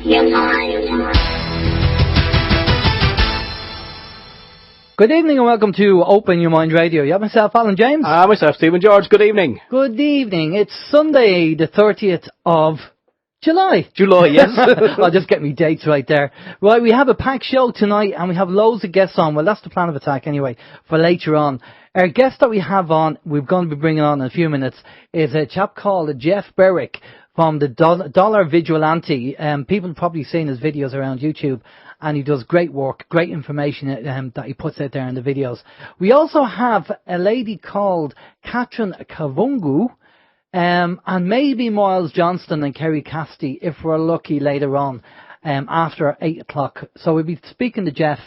your mind. Good evening and welcome to Open Your Mind Radio. You have myself, Alan James. Myself, Stephen George. Good evening. Good evening. It's Sunday, the 30th of July. July, yes. I'll just get me dates right there. Right, we have a packed show tonight and we have loads of guests on. Well, that's the plan of attack anyway, for later on. Our guest that we have on, we're going to be bringing on in a few minutes, is a chap called Jeff Berwick from the Dollar Vigilante. People have probably seen his videos around YouTube. And he does great work, great information that he puts out there in the videos. We also have a lady called Katherina Kavungu, and maybe Miles Johnston and Kerry Cassidy if we're lucky later on, after 8 o'clock. So we'll be speaking to Jeff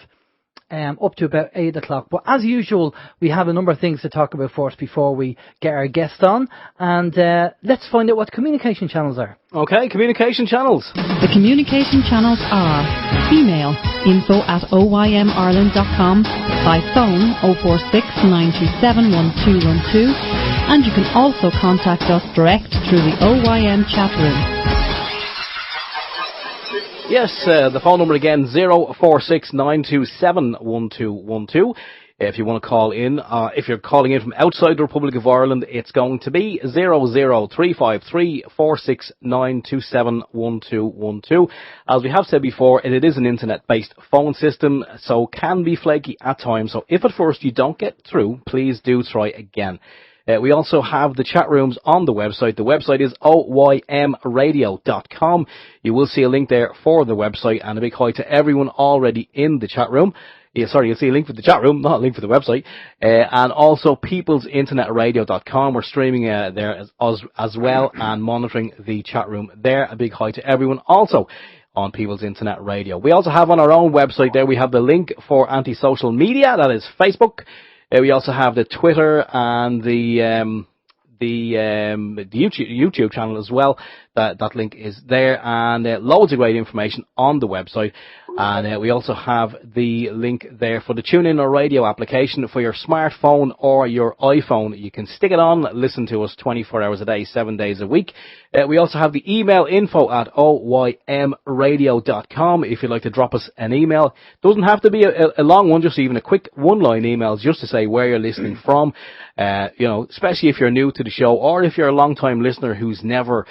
up to about 8 o'clock. But as usual, we have a number of things to talk about first before we get our guest on. And let's find out what communication channels are. Okay, communication channels. The communication channels are email info@oymireland.com, by phone 046 927 1212, and you can also contact us direct through the OYM chat room. Yes, the phone number again, 046 927 1212. If you want to call in, if you're calling in from outside the Republic of Ireland, it's going to be 00353 469 27 1212. As we have said before, it is an internet-based phone system, so can be flaky at times. So if at first you don't get through, please do try again. We also have the chat rooms on the website. The website is oymradio.com. You will see a link there for the website, and a big hi to everyone already in the chat room. Yeah, sorry, you'll see a link for the chat room, not a link for the website. And also peoplesinternetradio.com. We're streaming there as well and monitoring the chat room there. A big hi to everyone also on People's Internet Radio. We also have on our own website there, we have the link for anti-social media, that is Facebook. We also have the Twitter and the YouTube channel as well. That link is there, and loads of great information on the website. And we also have the link there for the TuneIn or radio application for your smartphone or your iPhone. You can stick it on, listen to us 24 hours a day, 7 days a week. We also have the email info@oymradio.com if you'd like to drop us an email. Doesn't have to be a long one, just even a quick one-line email just to say where you're listening from. Especially if you're new to the show or if you're a long-time listener who's never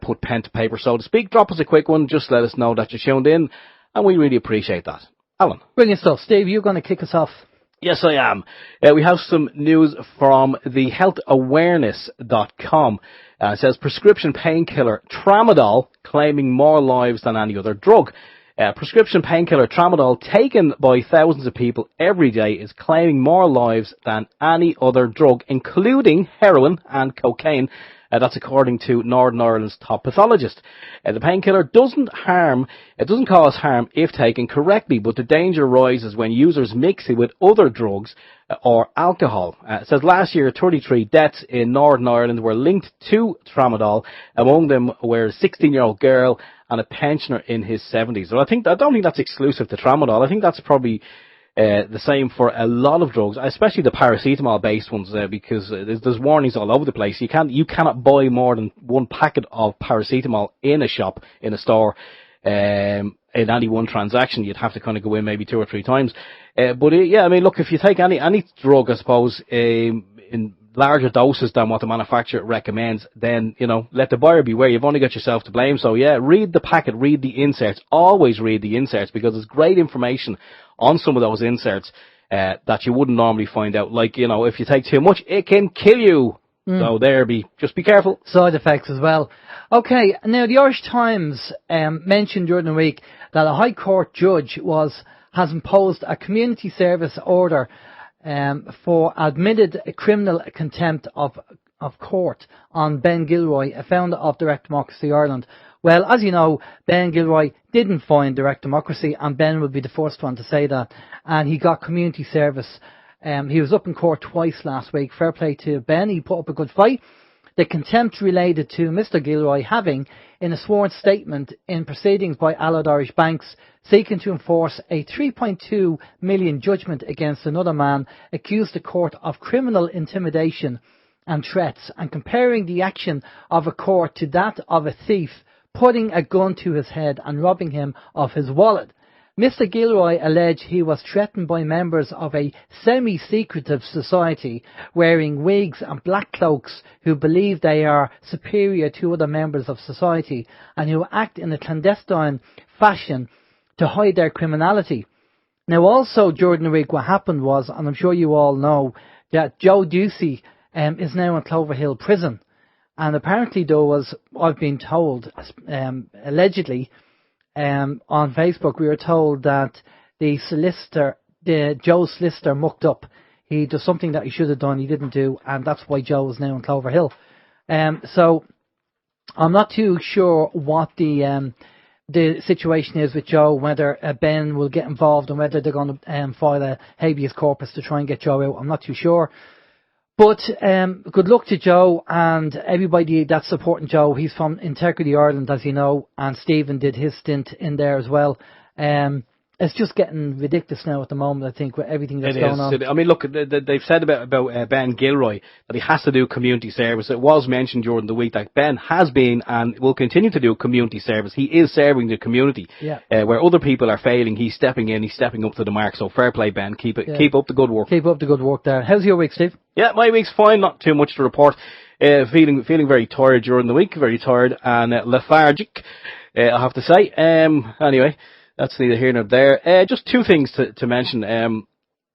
put pen to paper, so to speak. Drop us a quick one. Just let us know that you're tuned in, and we really appreciate that. Alan. Brilliant stuff. Steve, you're going to kick us off. Yes, I am. We have some news from the healthawareness.com. It says prescription painkiller tramadol claiming more lives than any other drug. Prescription painkiller tramadol taken by thousands of people every day is claiming more lives than any other drug, including heroin and cocaine. That's according to Northern Ireland's top pathologist. The painkiller doesn't cause harm if taken correctly, but the danger arises when users mix it with other drugs or alcohol. It says last year 33 deaths in Northern Ireland were linked to tramadol. Among them were a 16-year-old girl and a pensioner in his 70s. So I don't think that's exclusive to tramadol. I think that's probably the same for a lot of drugs, especially the paracetamol-based ones, because there's warnings all over the place. You cannot buy more than one packet of paracetamol in a shop, in a store, in any one transaction. You'd have to kind of go in maybe 2 or 3 times. Look, if you take any drug, I suppose, in larger doses than what the manufacturer recommends, then, let the buyer beware. You've only got yourself to blame. So, read the packet, read the inserts. Always read the inserts, because there's great information on some of those inserts that you wouldn't normally find out. Like, if you take too much, it can kill you. So just be careful. Side effects as well. Okay, now the Irish Times mentioned during the week that a High Court judge has imposed a community service order for admitted criminal contempt of court on Ben Gilroy, a founder of Direct Democracy Ireland. Well, as you know, Ben Gilroy didn't find direct democracy, and Ben would be the first one to say that. And he got community service. He was up in court twice last week. Fair play to Ben. He put up a good fight. The contempt related to Mr. Gilroy having, in a sworn statement in proceedings by Allied Irish Banks, seeking to enforce a $3.2 million judgment against another man, accused the court of criminal intimidation and threats, and comparing the action of a court to that of a thief putting a gun to his head and robbing him of his wallet. Mr. Gilroy alleged he was threatened by members of a semi-secretive society wearing wigs and black cloaks who believe they are superior to other members of society and who act in a clandestine fashion to hide their criminality. Now also during the week what happened was, and I'm sure you all know, that Joe Ducey is now in Clover Hill prison. And apparently there was, I've been told, allegedly, on Facebook, we were told that Joe's solicitor mucked up. He does something that he should have done, he didn't do, and that's why Joe is now in Clover Hill. So I'm not too sure what the situation is with Joe, whether Ben will get involved and whether they're going to file a habeas corpus to try and get Joe out. I'm not too sure. But good luck to Joe and everybody that's supporting Joe. He's from Integrity Ireland, as you know, and Stephen did his stint in there as well. It's just getting ridiculous now at the moment, I think, with everything that's going on. I mean, look, they've said about Ben Gilroy that he has to do community service. It was mentioned during the week that Ben has been and will continue to do community service. He is serving the community. Yeah. Where other people are failing, he's stepping in, he's stepping up to the mark. So fair play, Ben. Keep up the good work. Keep up the good work there. How's your week, Steve? Yeah, my week's fine. Not too much to report. Feeling very tired during the week. Very tired and lethargic, I have to say. Anyway. That's neither here nor there. Just two things to mention.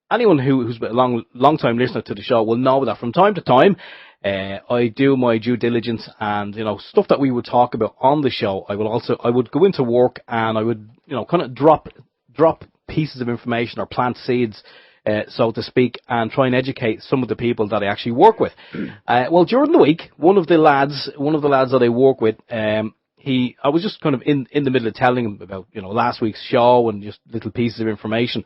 Anyone who's been a long time listener to the show will know that from time to time, I do my due diligence and, stuff that we would talk about on the show. I would go into work and I would, kind of drop pieces of information or plant seeds, so to speak, and try and educate some of the people that I actually work with. Well, during the week, one of the lads that I work with, I was just kind of in the middle of telling him about, last week's show and just little pieces of information.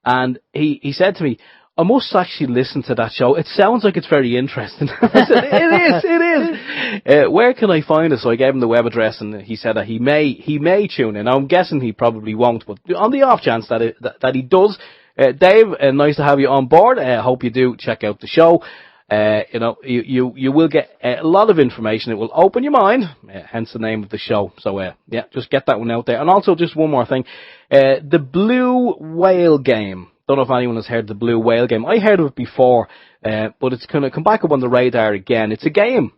And he said to me, I must actually listen to that show. It sounds like it's very interesting. I said, it is. Where can I find it? So I gave him the web address and he said that he may tune in. I'm guessing he probably won't, but on the off chance that he does, Dave, nice to have you on board. Hope you do check out the show. You will get a lot of information. It will open your mind, hence the name of the show. So, just get that one out there. And also, just one more thing. The Blue Whale game. Don't know if anyone has heard of the Blue Whale game. I heard of it before, but it's going to come back up on the radar again. It's a game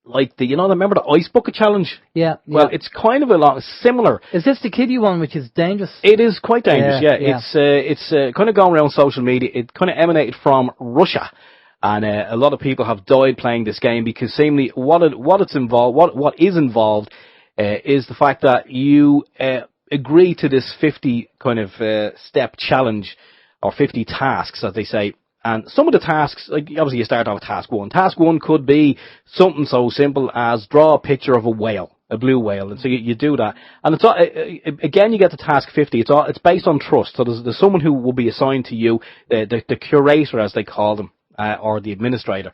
like remember the Ice Bucket Challenge? Yeah. Well, it's kind of a lot similar. Is this the kiddie one, which is dangerous? It is quite dangerous, yeah. It's kind of going around social media. It kind of emanated from Russia. And a lot of people have died playing this game because seemingly what is involved is the fact that you agree to this 50 kind of step challenge or 50 tasks, as they say. And some of the tasks, like obviously you start off with task one. Task one could be something so simple as draw a picture of a whale, a blue whale, and so you do that. And it's all, again, you get to task 50. It's based on trust. So there's someone who will be assigned to you, the curator, as they call them. Or the administrator.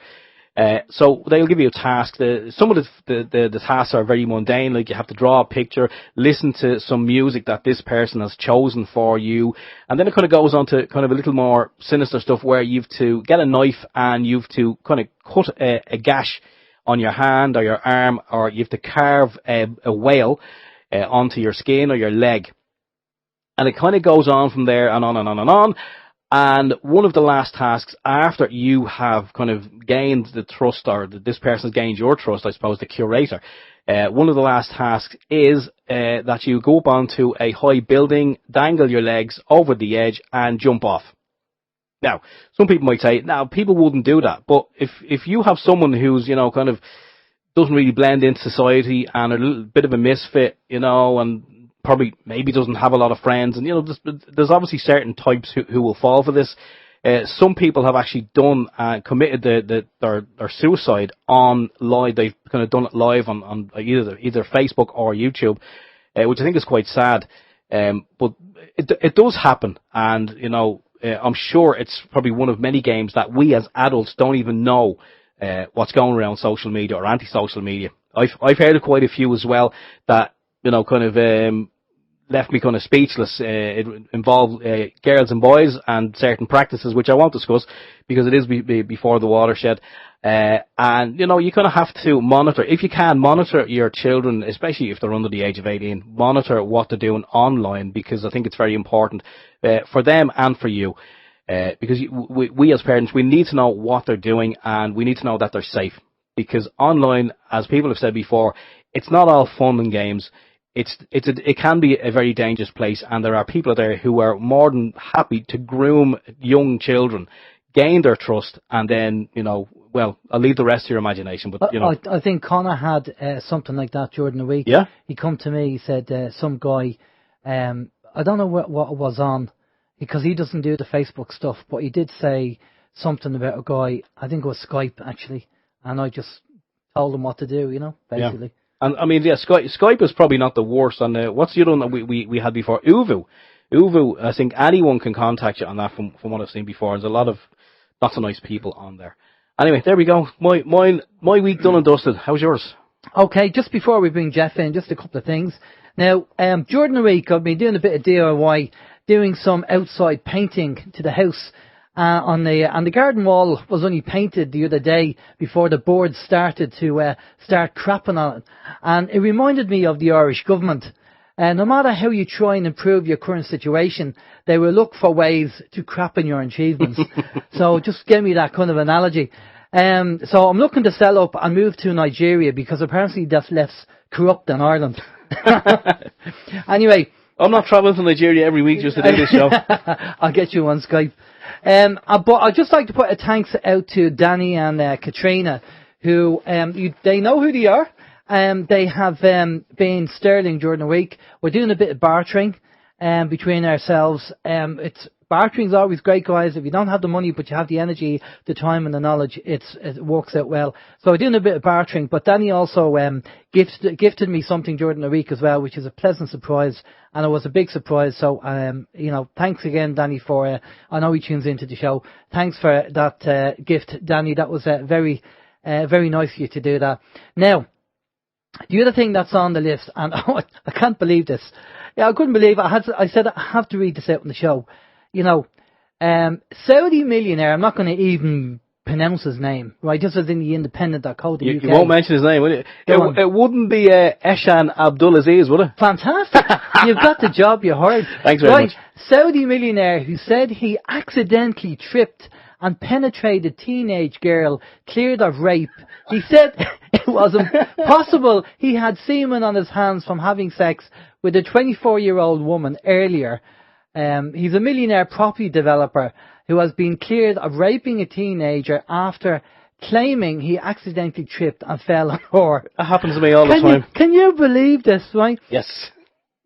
So they'll give you a task. Some of the tasks are very mundane, like you have to draw a picture, listen to some music that this person has chosen for you, and then it kind of goes on to kind of a little more sinister stuff where you've to get a knife and you've to kind of cut a gash on your hand or your arm, or you have to carve a whale onto your skin or your leg. And it kind of goes on from there and on and on and on. And one of the last tasks, after you have kind of gained the trust, or this person has gained your trust, I suppose, the curator, one of the last tasks is that you go up onto a high building, dangle your legs over the edge, and jump off. Now, some people might say, now, people wouldn't do that. But if you have someone who's, kind of doesn't really blend into society and a little bit of a misfit, and probably maybe doesn't have a lot of friends, and there's obviously certain types who will fall for this. Some people have actually committed their suicide on live. They've kind of done it live on either Facebook or YouTube, which I think is quite sad. But it does happen, and I'm sure it's probably one of many games that we as adults don't even know what's going around social media or anti-social media. I've heard of quite a few as well that kind of left me kind of speechless. It involved girls and boys and certain practices, which I won't discuss because it is before the watershed. And, you kind of have to monitor, if you can, monitor your children, especially if they're under the age of 18, monitor what they're doing online, because I think it's very important for them and for you. Because we as parents, we need to know what they're doing, and we need to know that they're safe. Because online, as people have said before, it's not all fun and games. It can be a very dangerous place, and there are people there who are more than happy to groom young children, gain their trust, and then, well, I'll leave the rest to your imagination. But I think Connor had something like that during the week. Yeah. He come to me. He said some guy, I don't know what it was on, because he doesn't do the Facebook stuff, but he did say something about a guy. I think it was Skype actually, and I just told him what to do. Basically. Yeah. And I mean, yeah, Skype is probably not the worst. And what's the other one that we had before? Uvu. I think anyone can contact you on that from what I've seen before. There's a lot of not so nice people on there. Anyway, there we go. My week done and dusted. How's yours? Okay, just before we bring Jeff in, just a couple of things. Now, during the week, I've been doing a bit of DIY, doing some outside painting to the house. On the garden wall was only painted the other day before the board started to start crapping on it, and it reminded me of the Irish government. No matter how you try and improve your current situation, they will look for ways to crap on your achievements. So just give me that kind of analogy. So I'm looking to sell up and move to Nigeria because apparently that's less corrupt than Ireland. Anyway. I'm not travelling to Nigeria every week just to do this show. I'll get you on Skype. But I'd just like to put a thanks out to Danny and Katherina, who they know who they are. They have been sterling during the week. We're doing a bit of bartering between ourselves. Bartering's always great, guys. If you don't have the money, but you have the energy, the time and the knowledge, it works out well. So we're doing a bit of bartering, but Danny also gifted me something during the week as well, which is a pleasant surprise, and it was a big surprise. So, thanks again, Danny, for, I know he tunes into the show. Thanks for that gift, Danny. That was very, very nice of you to do that. Now, the other thing that's on the list, and I can't believe this. Yeah, I couldn't believe it. I said I have to read this out on the show. Saudi millionaire, I'm not going to even pronounce his name, right? This was in the Independent.co.uk. You won't mention his name, will you? It wouldn't be Eshan Abdulaziz, would it? Fantastic. You've got the job you hired. Thanks very much. Saudi millionaire who said he accidentally tripped and penetrated teenage girl cleared of rape. He said it was impossible he had semen on his hands from having sex with a 24-year-old woman earlier. He's a millionaire property developer who has been cleared of raping a teenager after claiming he accidentally tripped and fell on her. That happens to me all the time. Can you believe this, right? Yes.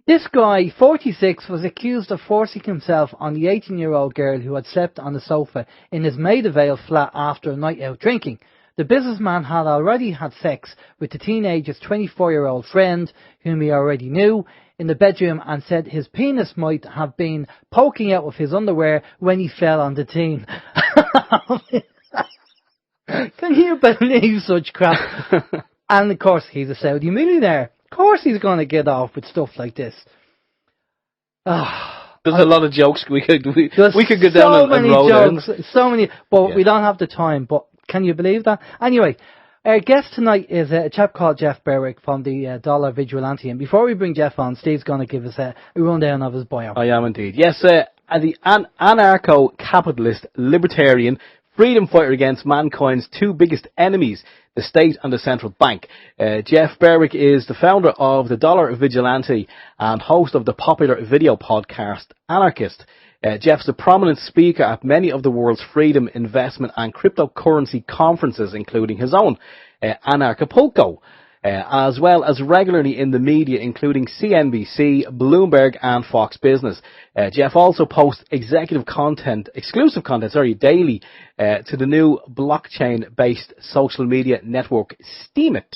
This guy, 46, was accused of forcing himself on the 18-year-old girl who had slept on the sofa in his Maida Vale flat after a night out drinking. The businessman had already had sex with the teenager's 24-year-old friend, whom he already knew, in the bedroom, and said his penis might have been poking out of his underwear when he fell on the teen. Can you believe such crap? And of course, he's a Saudi millionaire. Of course he's going to get off with stuff like this. There's a lot of jokes we could go down and roll down. So many, but we don't have the time. But can you believe that? Anyway, our guest tonight is a chap called Jeff Berwick from the Dollar Vigilante. And before we bring Jeff on, Steve's going to give us a rundown of his bio. I am indeed. Yes, the anarcho-capitalist, libertarian, freedom fighter against mankind's two biggest enemies, the state and the central bank. Jeff Berwick is the founder of the Dollar Vigilante and host of the popular video podcast Anarchist. Jeff's a prominent speaker at many of the world's freedom, investment and cryptocurrency conferences, including his own, Anarchapulco, as well as regularly in the media, including CNBC, Bloomberg and Fox Business. Jeff also posts exclusive content daily to the new blockchain-based social media network, Steemit.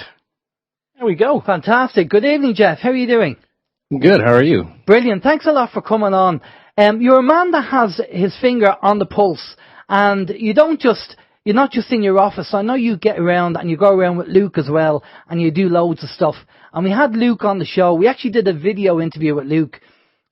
There we go. Fantastic. Good evening, Jeff. How are you doing? Good. How are you? Brilliant. Thanks a lot for coming on. You're a man that has his finger on the pulse, and you're not just in your office. I know you get around and you go around with Luke as well, and you do loads of stuff. And we had Luke on the show. We actually did a video interview with Luke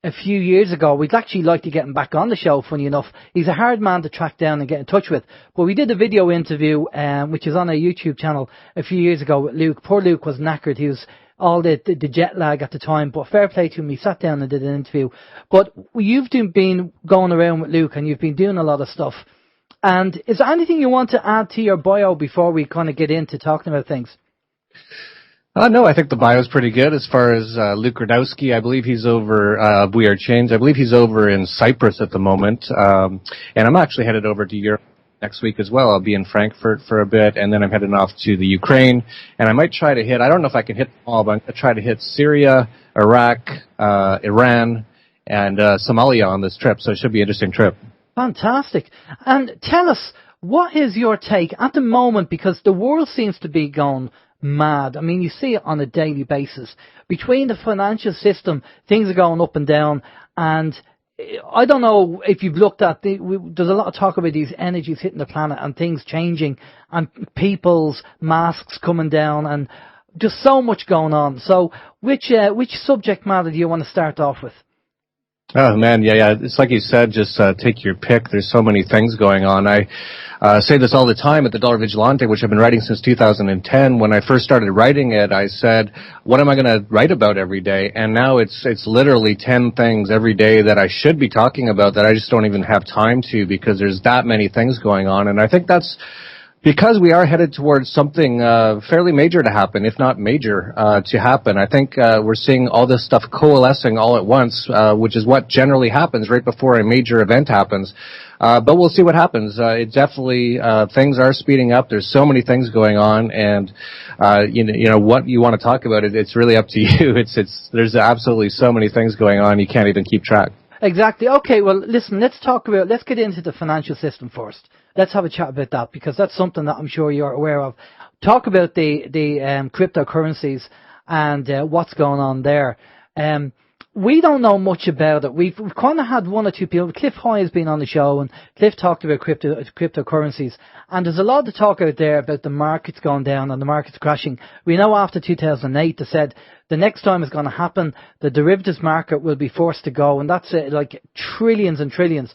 a few years ago. We'd actually like to get him back on the show, funny enough. He's a hard man to track down and get in touch with. But we did a video interview, which is on our YouTube channel a few years ago with Luke. Poor Luke was knackered. He was all the jet lag at the time, but fair play to him. He sat down and did an interview. But you've been going around with Luke and you've been doing a lot of stuff. And is there anything you want to add to your bio before we kind of get into talking about things? No, I think the bio is pretty good as far as Luke Radowski. I believe he's over We Are Change. I believe he's over in Cyprus at the moment. And I'm actually headed over to Europe next week as well. I'll be in Frankfurt for a bit, and then I'm heading off to the Ukraine. And I might try to hit, I don't know if I can hit them all, but I'm going to try to hit Syria, Iraq, Iran, and Somalia on this trip. So it should be an interesting trip. Fantastic. And tell us, what is your take at the moment, because the world seems to be going mad. I mean, you see it on a daily basis. Between the financial system, things are going up and down, and I don't know if you've looked at there's a lot of talk about these energies hitting the planet and things changing and people's masks coming down and just so much going on. So which subject matter do you want to start off with? Oh man, yeah. It's like you said, just take your pick. There's so many things going on. I say this all the time at the Dollar Vigilante, which I've been writing since 2010. When I first started writing it, I said, what am I going to write about every day? And now it's literally 10 things every day that I should be talking about that I just don't even have time to, because there's that many things going on. And I think that's because we are headed towards something fairly major to happen, if not major to happen. I think we're seeing all this stuff coalescing all at once, which is what generally happens right before a major event happens. But we'll see what happens. It definitely, things are speeding up. There's so many things going on, and you know what you want to talk about. It's really up to you. There's absolutely so many things going on. You can't even keep track. Exactly. Okay, well, listen, let's get into the financial system first. Let's have a chat about that, because that's something that I'm sure you're aware of. Talk about the cryptocurrencies and what's going on there. We don't know much about it. We've kind of had one or two people. Cliff Hoy has been on the show, and Cliff talked about cryptocurrencies. And there's a lot of talk out there about the markets going down and the markets crashing. We know after 2008, they said the next time it's going to happen, the derivatives market will be forced to go, and that's like trillions and trillions.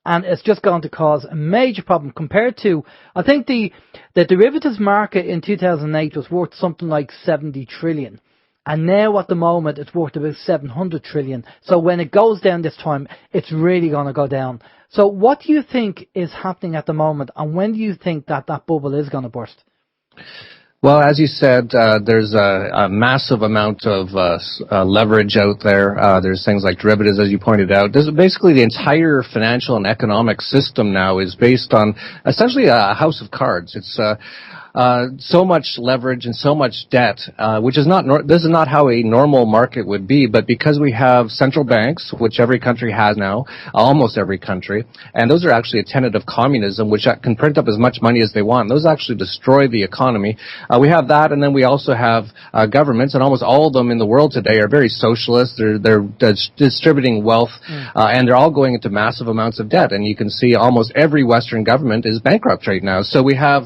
And it's just going to cause a major problem compared to, I think the derivatives market in 2008 was worth something like 70 trillion. And now at the moment it's worth about 700 trillion. So when it goes down this time, it's really going to go down. So what do you think is happening at the moment, and when do you think that bubble is going to burst? Well, as you said, there's a massive amount of leverage out there. There's things like derivatives, as you pointed out. There's basically the entire financial and economic system now is based on essentially a house of cards. It's so much leverage and so much debt, which is this is not how a normal market would be, but because we have central banks, which every country has now, almost every country, and those are actually a tenet of communism, which can print up as much money as they want. Those actually destroy the economy. We have that, and then we also have governments, and almost all of them in the world today are very socialist. They're distributing wealth, and they're all going into massive amounts of debt, and you can see almost every Western government is bankrupt right now. So we have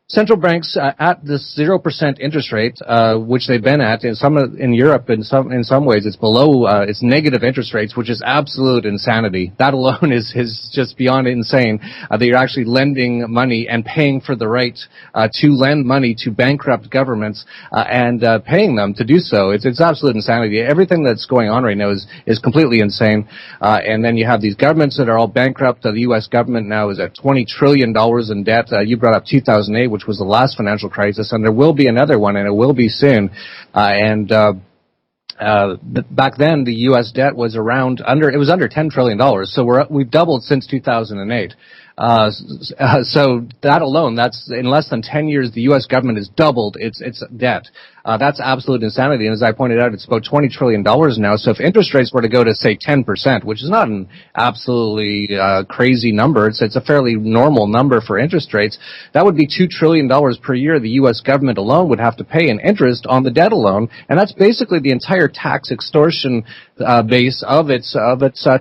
central banks at this 0% interest rate, which they've been at in Europe. In some ways, it's below it's negative interest rates, which is absolute insanity. That alone is just beyond insane. That you're actually lending money and paying for the right to lend money to bankrupt governments and paying them to do so. It's absolute insanity. Everything that's going on right now is completely insane. And then you have these governments that are all bankrupt. The U.S. government now is at $20 trillion in debt. You brought up 2008. Which was the last financial crisis, and there will be another one, and it will be soon. Back then, the U.S. debt was under $10 trillion. So we've doubled since 2008. So that alone, that's in less than 10 years, the U.S. government has doubled its debt. That's absolute insanity. And as I pointed out, it's about $20 trillion now. So if interest rates were to go to, say, 10%, which is not an absolutely crazy number, it's a fairly normal number for interest rates, that would be $2 trillion per year the U.S. government alone would have to pay in interest on the debt alone. And that's basically the entire tax extortion base of its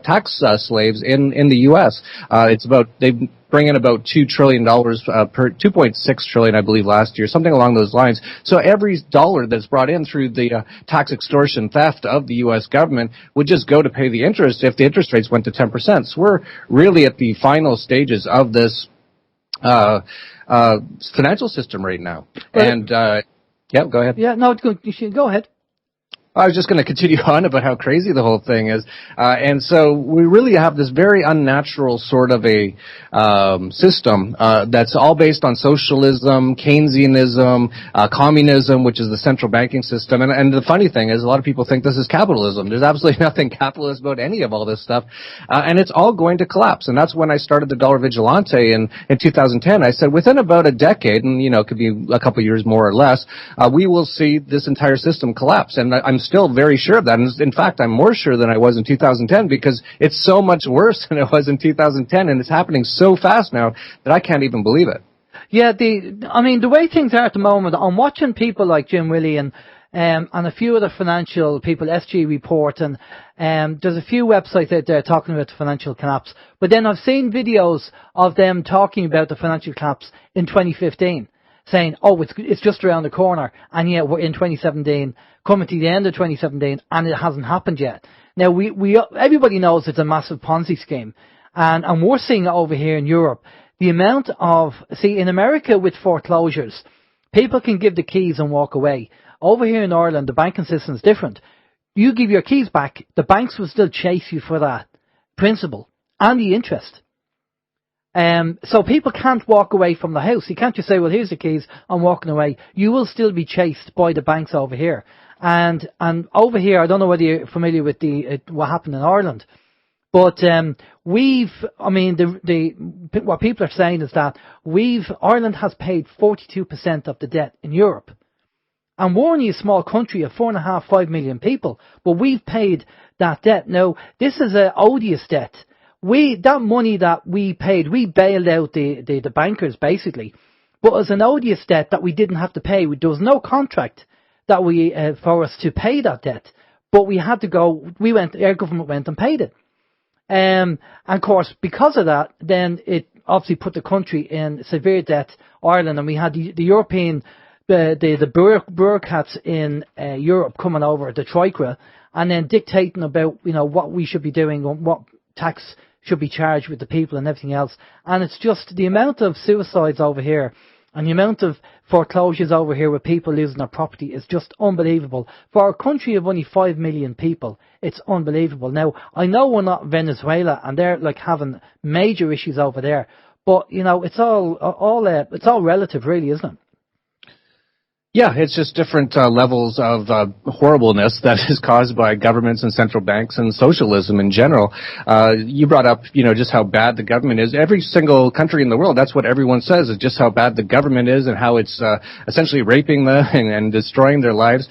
tax slaves in the U.S. It's about, they've bring in about $2 trillion per 2.6 trillion, I believe, last year, something along those lines. So every dollar that's brought in through the tax extortion theft of the U.S. government would just go to pay the interest if the interest rates went to 10%. So we're really at the final stages of this financial system right now. And yeah, go ahead. Yeah, no, you should go ahead. I was just going to continue on about how crazy the whole thing is. And so we really have this very unnatural sort of a system that's all based on socialism, Keynesianism, communism, which is the central banking system. And the funny thing is a lot of people think this is capitalism. There's absolutely nothing capitalist about any of all this stuff. And it's all going to collapse. And that's when I started the Dollar Vigilante in 2010. I said within about a decade, and, it could be a couple years more or less, we will see this entire system collapse. And I'm still very sure of that. And in fact, I'm more sure than I was in 2010 because it's so much worse than it was in 2010, and it's happening so fast now that I can't even believe it. Yeah, the way things are at the moment, I'm watching people like Jim Willey and a few other financial people, SG Report, and there's a few websites out there talking about the financial collapse. But then I've seen videos of them talking about the financial collapse in 2015. Saying, it's just around the corner, and yet we're in 2017, coming to the end of 2017, and it hasn't happened yet. Now, everybody knows it's a massive Ponzi scheme, and we're seeing it over here in Europe. The amount in America with foreclosures, people can give the keys and walk away. Over here in Ireland, the banking system is different. You give your keys back, the banks will still chase you for that principal and the interest. So people can't walk away from the house. You can't just say, well, here's the keys, I'm walking away. You will still be chased by the banks over here. And over here, I don't know whether you're familiar with what happened in Ireland, but what people are saying is that Ireland has paid 42% of the debt in Europe. And we're only a small country of 4.5 million people, but we've paid that debt. Now, this is an odious debt. That money that we paid, we bailed out the bankers basically, but it was an odious debt that we didn't have to pay. There was no contract that for us to pay that debt, but we had to go. Our government went and paid it, and of course because of that, then it obviously put the country in severe debt, Ireland, and we had the European, the bureaucrats in Europe coming over, the Troika, and then dictating about what we should be doing, what tax should be charged with the people and everything else. And it's just the amount of suicides over here and the amount of foreclosures over here with people losing their property is just unbelievable. For a country of only 5 million people, it's unbelievable. Now, I know we're not Venezuela and they're having major issues over there, but it's all relative really, isn't it? Yeah, it's just different levels of horribleness that is caused by governments and central banks and socialism in general. You brought up, just how bad the government is. Every single country in the world, that's what everyone says, is just how bad the government is and how it's essentially raping them and destroying their lives.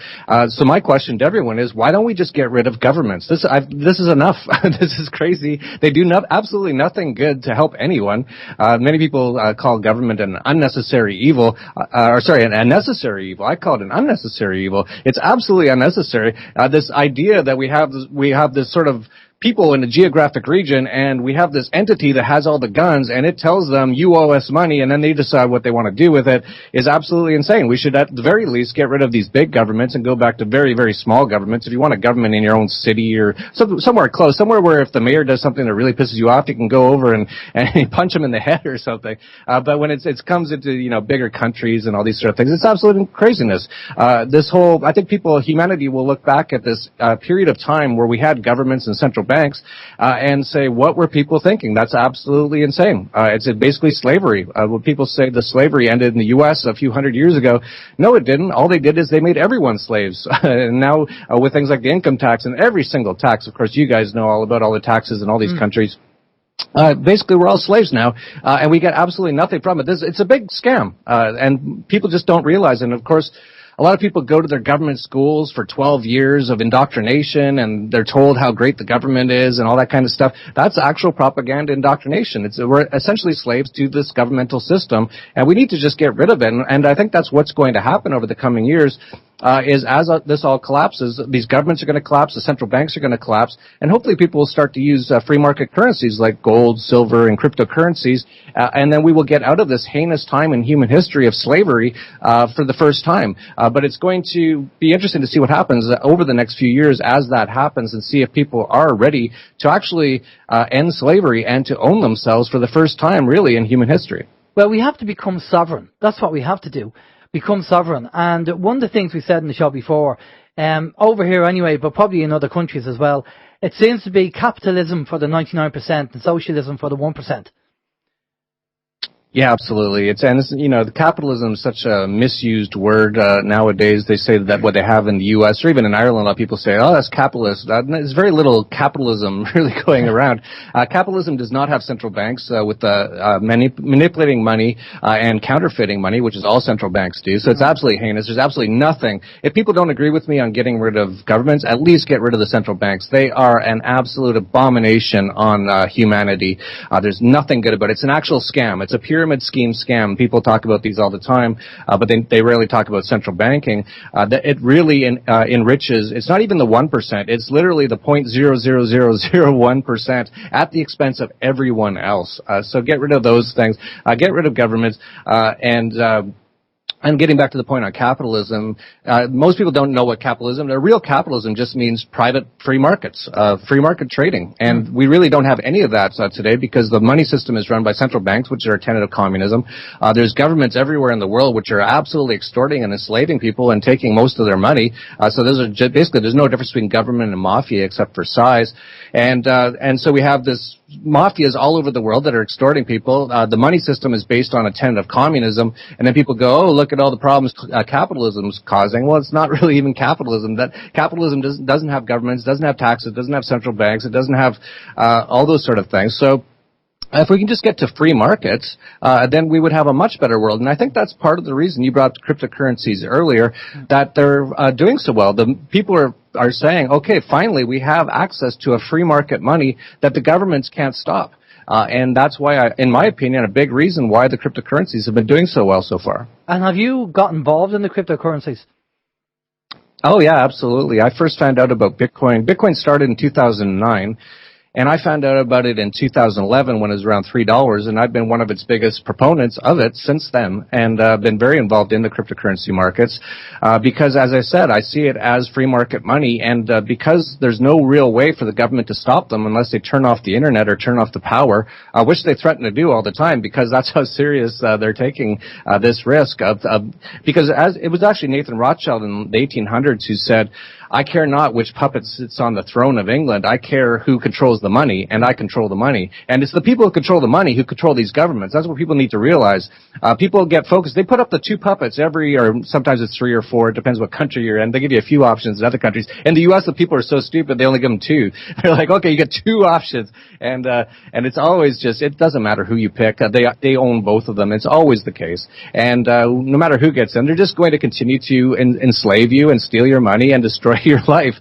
So my question to everyone is, why don't we just get rid of governments? This is enough. This is crazy. They do absolutely nothing good to help anyone. Many people call government an unnecessary evil, a necessary evil. I call it an unnecessary evil. It's absolutely unnecessary. This idea that we have this sort of people in a geographic region, and we have this entity that has all the guns, and it tells them, you owe us money, and then they decide what they want to do with it, is absolutely insane. We should, at the very least, get rid of these big governments and go back to very, very small governments. If you want a government in your own city or somewhere close, somewhere where if the mayor does something that really pisses you off, you can go over and punch him in the head or something. But when it comes into, bigger countries and all these sort of things, it's absolute craziness. I think humanity will look back at this period of time where we had governments and central banks and say, what were people thinking? That's absolutely insane. It's basically slavery. When people say the slavery ended in the U.S. a few hundred years ago, no, it didn't. All they did is they made everyone slaves. And now with things like the income tax and every single tax, of course, you guys know all about all the taxes in all these countries. Basically, we're all slaves now, and we get absolutely nothing from it. It's a big scam, and people just don't realize it. And of course, a lot of people go to their government schools for 12 years of indoctrination, and they're told how great the government is and all that kind of stuff. That's actual propaganda indoctrination. We're essentially slaves to this governmental system, and we need to just get rid of it. And I think that's what's going to happen over the coming years. is as this all collapses, these governments are going to collapse, the central banks are going to collapse, and hopefully people will start to use free market currencies like gold, silver, and cryptocurrencies, and then we will get out of this heinous time in human history of slavery for the first time. But it's going to be interesting to see what happens over the next few years as that happens, and see if people are ready to actually end slavery and to own themselves for the first time, really, in human history. Well, we have to become sovereign. That's what we have to do. Become sovereign. And one of the things we said in the show before, over here anyway, but probably in other countries as well, it seems to be capitalism for the 99% and socialism for the 1%. Yeah, absolutely. The capitalism is such a misused word nowadays. They say that what they have in the U.S. or even in Ireland, a lot of people say, "Oh, that's capitalist." There's very little capitalism really going around. Capitalism does not have central banks with manipulating money and counterfeiting money, which is all central banks do. So it's absolutely heinous. There's absolutely nothing. If people don't agree with me on getting rid of governments, at least get rid of the central banks. They are an absolute abomination on humanity. There's nothing good about it. It's an actual scam. It's a pyramid scheme scam. People talk about these all the time, but they rarely talk about central banking. That it really enriches. It's not even the 1%. It's literally the 0.00001% at the expense of everyone else. So get rid of those things. Get rid of governments and getting back to the point on capitalism, most people don't know what capitalism. The real capitalism just means private free markets, free market trading, and we really don't have any of that today because the money system is run by central banks, which are a tenet of communism. There's governments everywhere in the world which are absolutely extorting and enslaving people and taking most of their money. So those are basically there's no difference between government and mafia except for size, and so we have this mafias all over the world that are extorting people. The money system is based on a tenet of communism, and then people go, "Oh, look at all the problems capitalism is causing." Well, it's not really even capitalism. That capitalism doesn't have governments, doesn't have taxes, doesn't have central banks, it doesn't have all those sort of things. So if we can just get to free markets, then we would have a much better world. And I think that's part of the reason you brought cryptocurrencies earlier, that they're doing so well. The people are saying, okay, finally we have access to a free market money that the governments can't stop. And that's why, in my opinion, a big reason why the cryptocurrencies have been doing so well so far. And have you got involved in the cryptocurrencies? Oh, yeah, absolutely. I first found out about Bitcoin. Bitcoin started in 2009. And I found out about it in 2011 when it was around $3, and I've been one of its biggest proponents of it since then, and been very involved in the cryptocurrency markets because, as I said, I see it as free market money, and because there's no real way for the government to stop them unless they turn off the internet or turn off the power, which they threaten to do all the time because that's how serious they're taking this risk because as it was actually Nathan Rothschild in the 1800s who said, "I care not which puppet sits on the throne of England. I care who controls the money, and I control the money." And it's the people who control the money who control these governments. That's what people need to realize. People get focused. They put up the two puppets or sometimes it's 3 or 4. It depends what country you're in. They give you a few options in other countries. In the U.S., the people are so stupid, they only give them 2. They're like, okay, you get 2 options. And it's always just, it doesn't matter who you pick. They own both of them. It's always the case. And no matter who gets in, they're just going to continue to enslave you and steal your money and destroy your life.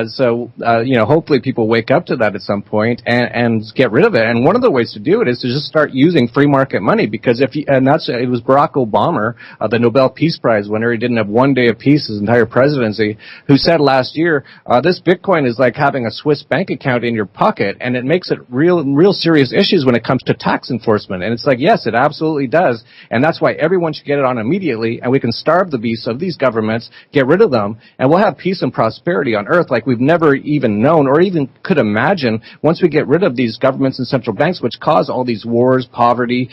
So hopefully people wake up to that at some point and get rid of it. And one of the ways to do it is to just start using free market money because it was Barack Obama, the Nobel Peace Prize winner, he didn't have one day of peace his entire presidency, who said last year, this Bitcoin is like having a Swiss bank account in your pocket, and it makes it real serious issues when it comes to tax enforcement. And it's like, yes, it absolutely does. And that's why everyone should get it on immediately, and we can starve the beasts of these governments, get rid of them, and we'll have peace and prosperity on earth like we've never even known or even could imagine once we get rid of these governments and central banks which cause all these wars, poverty,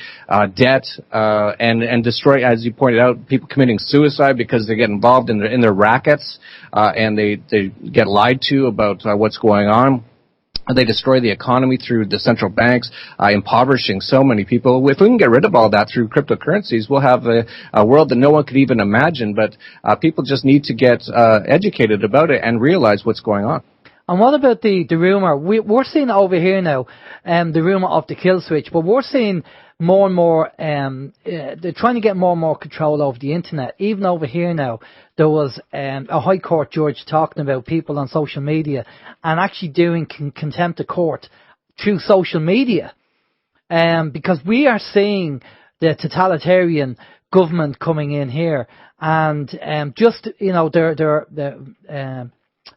debt, and destroy, as you pointed out, people committing suicide because they get involved in their rackets, and they get lied to about what's going on. They destroy the economy through the central banks, impoverishing so many people. If we can get rid of all that through cryptocurrencies, we'll have a world that no one could even imagine. But people just need to get educated about it and realize what's going on. And what about the rumour? We're seeing over here now, the rumour of the kill switch, but we're seeing more and more, they're trying to get more and more control over the internet. Even over here now, there was a High Court judge talking about people on social media and actually doing contempt of court through social media. Because we are seeing the totalitarian government coming in here and just, they're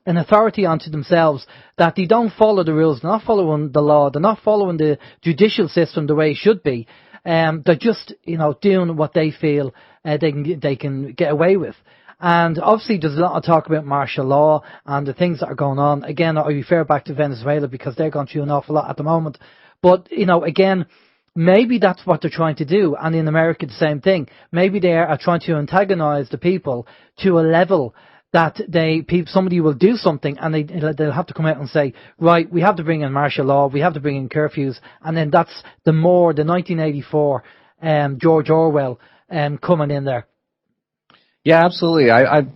an authority unto themselves, that they don't follow the rules, they're not following the law, they're not following the judicial system the way it should be. They're just, doing what they feel they can get away with. And obviously there's a lot of talk about martial law and the things that are going on. Again, I refer back to Venezuela because they're going through an awful lot at the moment. But, again, maybe that's what they're trying to do. And in America, the same thing. Maybe they are trying to antagonize the people to a level that somebody will do something and they'll have to come out and say, right, we have to bring in martial law, we have to bring in curfews. And then that's the 1984 George Orwell coming in there. Yeah, absolutely.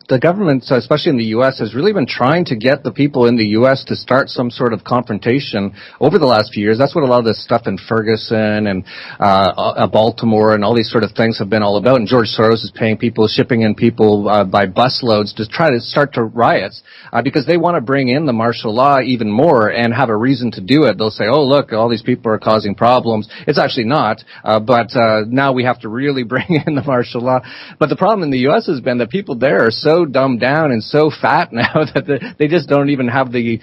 The government, especially in the U.S., has really been trying to get the people in the U.S. to start some sort of confrontation over the last few years. That's what a lot of this stuff in Ferguson and Baltimore and all these sort of things have been all about. And George Soros is paying people, shipping in people by busloads to try to start to riots because they want to bring in the martial law even more and have a reason to do it. They'll say, oh, look, all these people are causing problems. It's actually not, but now we have to really bring in the martial law. But the problem in the U.S. has been that people there are so dumbed down and so fat now that they just don't even have the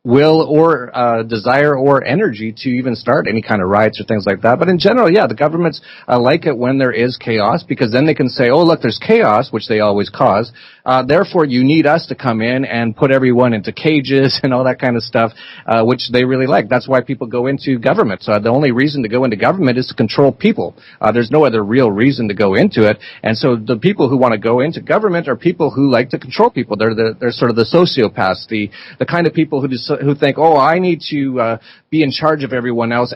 will or desire or energy to even start any kind of riots or things like that. But in general, yeah, the governments like it when there is chaos because then they can say, oh, look, there's chaos, which they always cause. Therefore, you need us to come in and put everyone into cages and all that kind of stuff, which they really like. That's why people go into government. So the only reason to go into government is to control people. There's no other real reason to go into it. And so the people who want to go into government are people who like to control people. They're sort of the sociopaths, the kind of people who think, oh, I need to be in charge of everyone else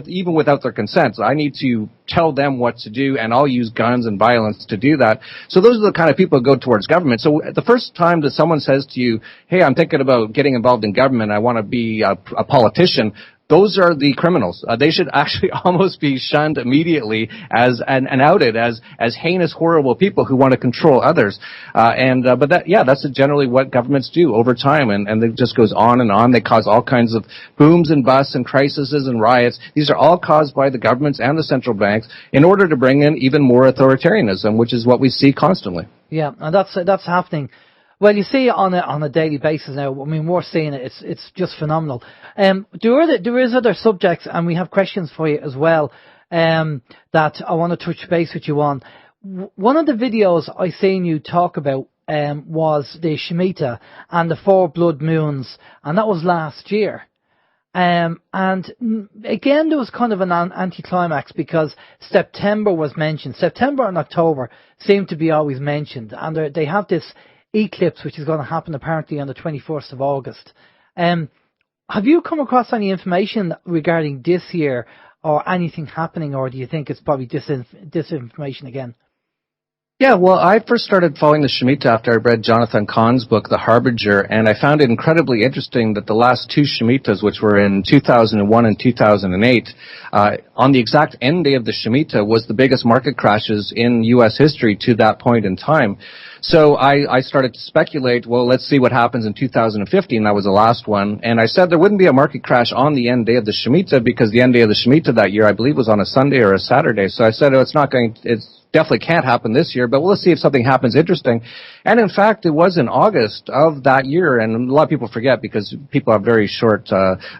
even without their consent. So I need to tell them what to do, and I'll use guns and violence to do that. So those are the kind of people who go towards government. So the first time that someone says to you, hey, I'm thinking about getting involved in government, I want to be a politician, those are the criminals. They should actually almost be shunned immediately and outed as heinous, horrible people who want to control others. But that's generally what governments do over time, and it just goes on and on. They cause all kinds of booms and busts and crises and riots. These are all caused by the governments and the central banks in order to bring in even more authoritarianism, which is what we see constantly. Yeah, and that's happening. Well, you see it on a daily basis now. I mean, we're seeing it. It's just phenomenal. There is other subjects, and we have questions for you as well, that I want to touch base with you on. One of the videos I seen you talk about, was the Shemitah and the 4 blood moons, and that was last year. And again, there was kind of an anticlimax because September was mentioned. September and October seem to be always mentioned, and they have this eclipse which is going to happen apparently on the 21st of August. Have you come across any information regarding this year or anything happening, or do you think it's probably disinformation again? Yeah, well, I first started following the Shemitah after I read Jonathan Cahn's book, The Harbinger, and I found it incredibly interesting that the last 2 Shemitahs, which were in 2001 and 2008, on the exact end day of the Shemitah was the biggest market crashes in U.S. history to that point in time. So I started to speculate, well, let's see what happens in 2015. That was the last one. And I said there wouldn't be a market crash on the end day of the Shemitah because the end day of the Shemitah that year, I believe, was on a Sunday or a Saturday. So I said, it's definitely can't happen this year, but let's see if something happens interesting. And in fact, it was in August of that year, and a lot of people forget because people have very short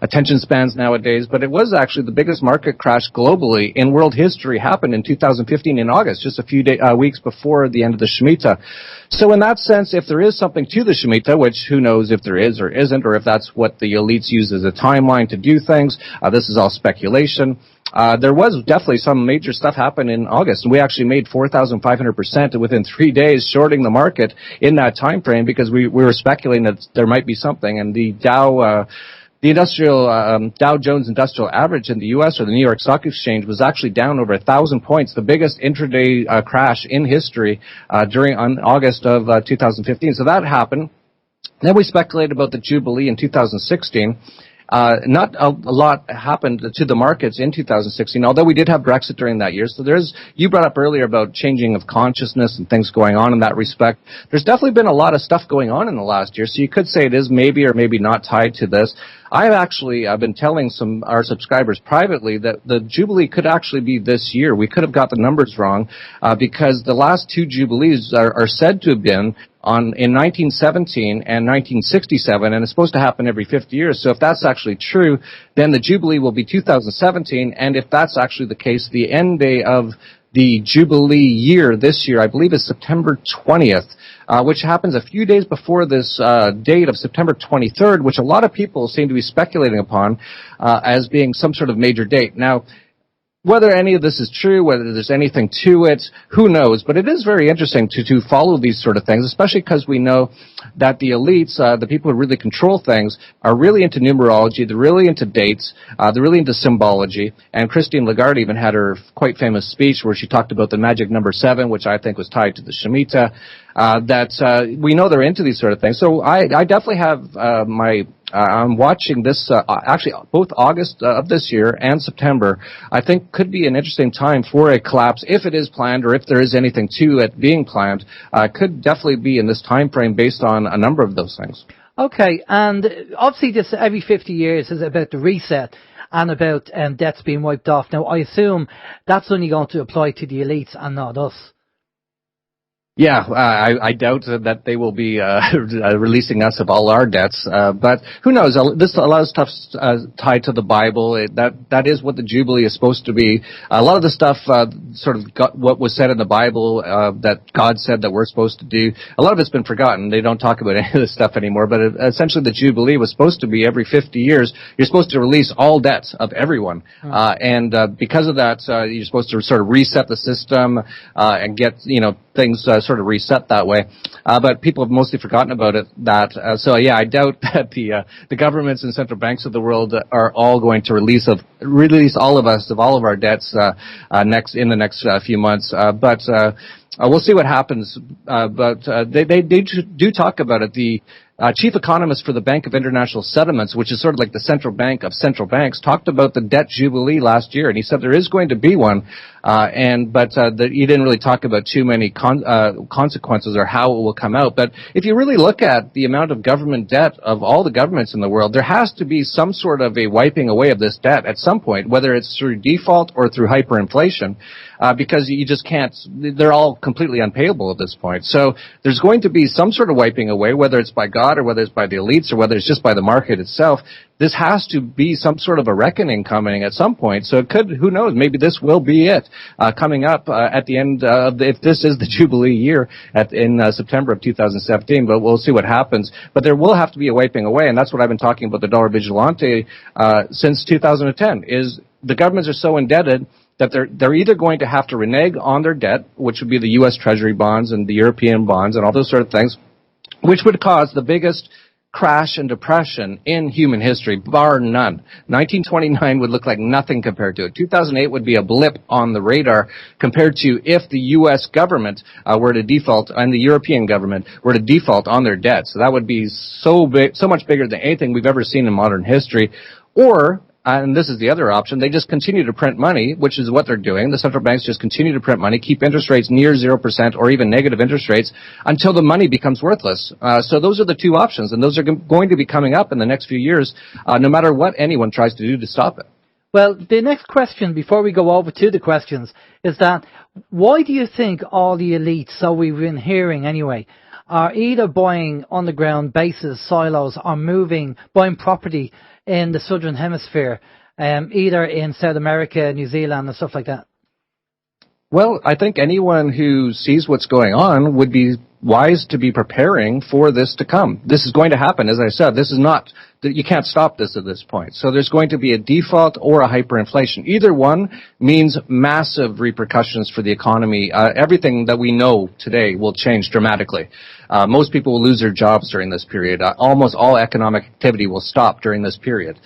attention spans nowadays, but it was actually the biggest market crash globally in world history happened in 2015 in August, just a few weeks before the end of the Shemitah. So in that sense, if there is something to the Shemitah, which who knows if there is or isn't, or if that's what the elites use as a timeline to do things, this is all speculation. There was definitely some major stuff happen in August, and we actually made 4,500% within 3 days, shorting the market in that time frame because we were speculating that there might be something. And the Dow Jones Industrial Average in the U.S. or the New York Stock Exchange was actually down over 1,000 points, the biggest intraday crash in history on August of 2015. So that happened. Then we speculated about the Jubilee in 2016. Not a lot happened to the markets in 2016, although we did have Brexit during that year. So you brought up earlier about changing of consciousness and things going on in that respect. There's definitely been a lot of stuff going on in the last year, so you could say it is maybe or maybe not tied to this. I've been telling our subscribers privately that the Jubilee could actually be this year. We could have got the numbers wrong, because the last two Jubilees are said to have been in 1917 and 1967, and it's supposed to happen every 50 years. So if that's actually true, then the Jubilee will be 2017, and if that's actually the case, the end day of the Jubilee year this year, I believe, is September 20th, which happens a few days before this date of September 23rd, which a lot of people seem to be speculating upon as being some sort of major date. Now, whether any of this is true, whether there's anything to it, who knows? But it is very interesting to follow these sort of things, especially because we know that the elites, the people who really control things, are really into numerology, they're really into dates, they're really into symbology. And Christine Lagarde even had her quite famous speech where she talked about the magic number 7, which I think was tied to the Shemitah. We know they're into these sort of things. So I definitely have I'm watching this, actually both August of this year and September, I think could be an interesting time for a collapse, if it is planned or if there is anything to it being planned. Could definitely be in this time frame based on a number of those things. Okay, and obviously this every 50 years is about the reset and about debts being wiped off. Now, I assume that's only going to apply to the elites and not us. Yeah, I doubt that they will be releasing us of all our debts, but who knows? This a lot of stuff's tied to the Bible. That is what the Jubilee is supposed to be. A lot of the stuff sort of got what was said in the Bible that God said that we're supposed to do. A lot of it's been forgotten. They don't talk about any of this stuff anymore. But essentially, the Jubilee was supposed to be every 50 years. You're supposed to release all debts of everyone, and because of that, you're supposed to sort of reset the system and get things sort of reset that way, but people have mostly forgotten about it. So yeah, I doubt that the governments and central banks of the world are all going to release all of us of all of our debts in the next few months. But we'll see what happens. But they do talk about it. The chief economist for the Bank of International Settlements, which is sort of like the central bank of central banks, talked about the debt jubilee last year, and he said there is going to be one, but he didn't really talk about too many consequences or how it will come out. But if you really look at the amount of government debt of all the governments in the world, there has to be some sort of a wiping away of this debt at some point, whether it's through default or through hyperinflation, because you just can't, they're all completely unpayable at this point. So there's going to be some sort of wiping away, whether it's by God or whether it's by the elites or whether it's just by the market itself. This has to be some sort of a reckoning coming at some point. So it could, who knows, maybe this will be it coming up at the end of if this is the Jubilee year in September of 2017. But we'll see what happens. But there will have to be a wiping away, and that's what I've been talking about the dollar vigilante since 2010. Is the governments are so indebted that they're either going to have to renege on their debt, which would be the U.S. Treasury bonds and the European bonds and all those sort of things, which would cause the biggest crash and depression in human history, bar none. 1929 would look like nothing compared to it. 2008 would be a blip on the radar compared to if the U.S. government were to default and the European government were to default on their debt. So that would be so big, so much bigger than anything we've ever seen in modern history. Or and this is the other option, they just continue to print money, which is what they're doing. The central banks just continue to print money, keep interest rates near 0% or even negative interest rates until the money becomes worthless. So those are the two options, and those are going to be coming up in the next few years, no matter what anyone tries to do to stop it. Well, the next question, before we go over to the questions, is that why do you think all the elites, so we've been hearing anyway, are either buying underground bases, silos, or buying property in the southern hemisphere, either in South America, New Zealand, and stuff like that? Well, I think anyone who sees what's going on would be wise to be preparing for this to come. This is going to happen. As I said, this is not, you can't stop this at this point. So there's going to be a default or a hyperinflation. Either one means massive repercussions for the economy. Everything that we know today will change dramatically. Most people will lose their jobs during this period. Almost all economic activity will stop during this period.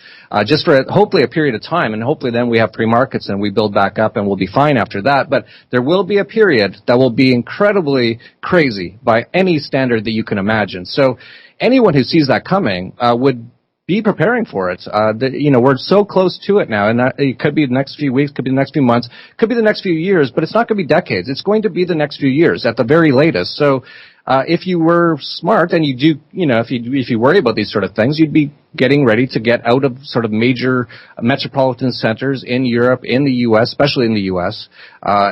Just for hopefully a period of time, and hopefully then we have free markets and we build back up and we'll be fine after that. But there will be a period that will be incredibly crazy by any standard that you can imagine. So anyone who sees that coming would be preparing for it. We're so close to it now, and it could be the next few weeks, could be the next few months, could be the next few years, but it's not going to be decades. It's going to be the next few years at the very latest. So, if you were smart and you do, if you worry about these sort of things, you'd be getting ready to get out of sort of major metropolitan centers in Europe, in the U.S., especially in the U.S.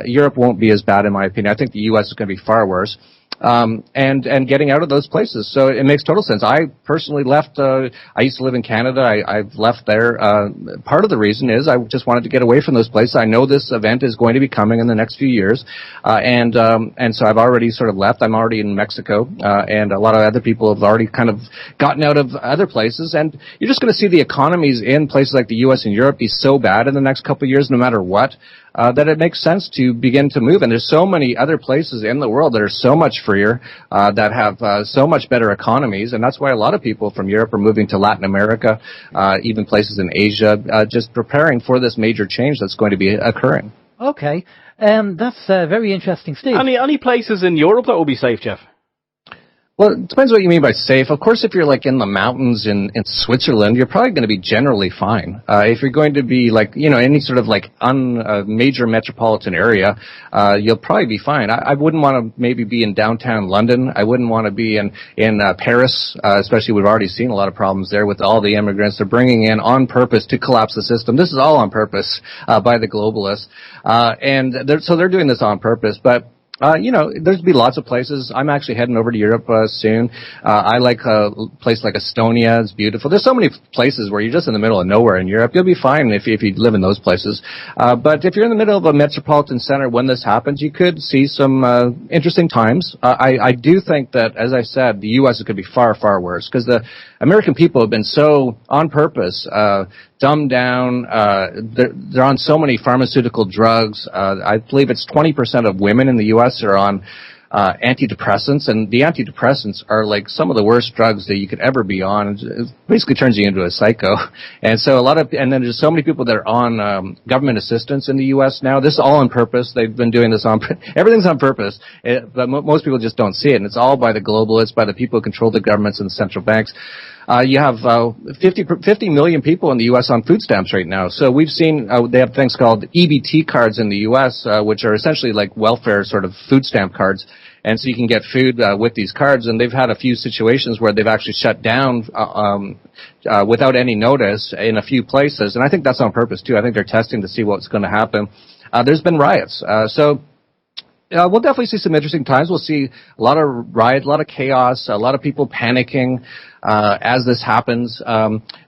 Europe won't be as bad, in my opinion. I think the U.S. is going to be far worse. And getting out of those places. So it makes total sense. I personally left, I used to live in Canada. I've left there. Part of the reason is I just wanted to get away from those places. I know this event is going to be coming in the next few years. And so I've already sort of left. I'm already in Mexico. And a lot of other people have already kind of gotten out of other places. And you're just going to see the economies in places like the U.S. and Europe be so bad in the next couple of years, no matter what. That it makes sense to begin to move. And there's so many other places in the world that are so much freer, that have so much better economies. And that's why a lot of people from Europe are moving to Latin America, even places in Asia, just preparing for this major change that's going to be occurring. Okay. That's very interesting, Steve. Any places in Europe that would be safe, Jeff? Well, it depends what you mean by safe. Of course, if you're like in the mountains in Switzerland, you're probably going to be generally fine. If you're going to be like, any sort of like major metropolitan area, you'll probably be fine. I wouldn't want to maybe be in downtown London. I wouldn't want to be in Paris, especially we've already seen a lot of problems there with all the immigrants they're bringing in on purpose to collapse the system. This is all on purpose, by the globalists. So they're doing this on purpose, but there's be lots of places. I'm actually heading over to Europe soon. I like a place like Estonia. It's beautiful. There's so many places where you're just in the middle of nowhere in Europe. You'll be fine if you live in those places. But if you're in the middle of a metropolitan center when this happens, you could see some interesting times. I do think that, as I said, the U.S. is going to be far, far worse because the American people have been so on purpose dumbed down. They're on so many pharmaceutical drugs. I believe it's 20% of women in the U.S. are on antidepressants, and the antidepressants are like some of the worst drugs that you could ever be on. It basically turns you into a psycho. And so and then there's so many people that are on government assistance in the U.S. now. This is all on purpose. They've been doing this everything's on purpose, but most people just don't see it, and it's all by the globalists, by the people who control the governments and the central banks. You have 50 million people in the U.S. on food stamps right now. So we've seen they have things called EBT cards in the U.S., which are essentially like welfare sort of food stamp cards. And so you can get food with these cards. And they've had a few situations where they've actually shut down without any notice in a few places. And I think that's on purpose, too. I think they're testing to see what's going to happen. There's been riots. We'll definitely see some interesting times. We'll see a lot of riots, a lot of chaos, a lot of people panicking as this happens.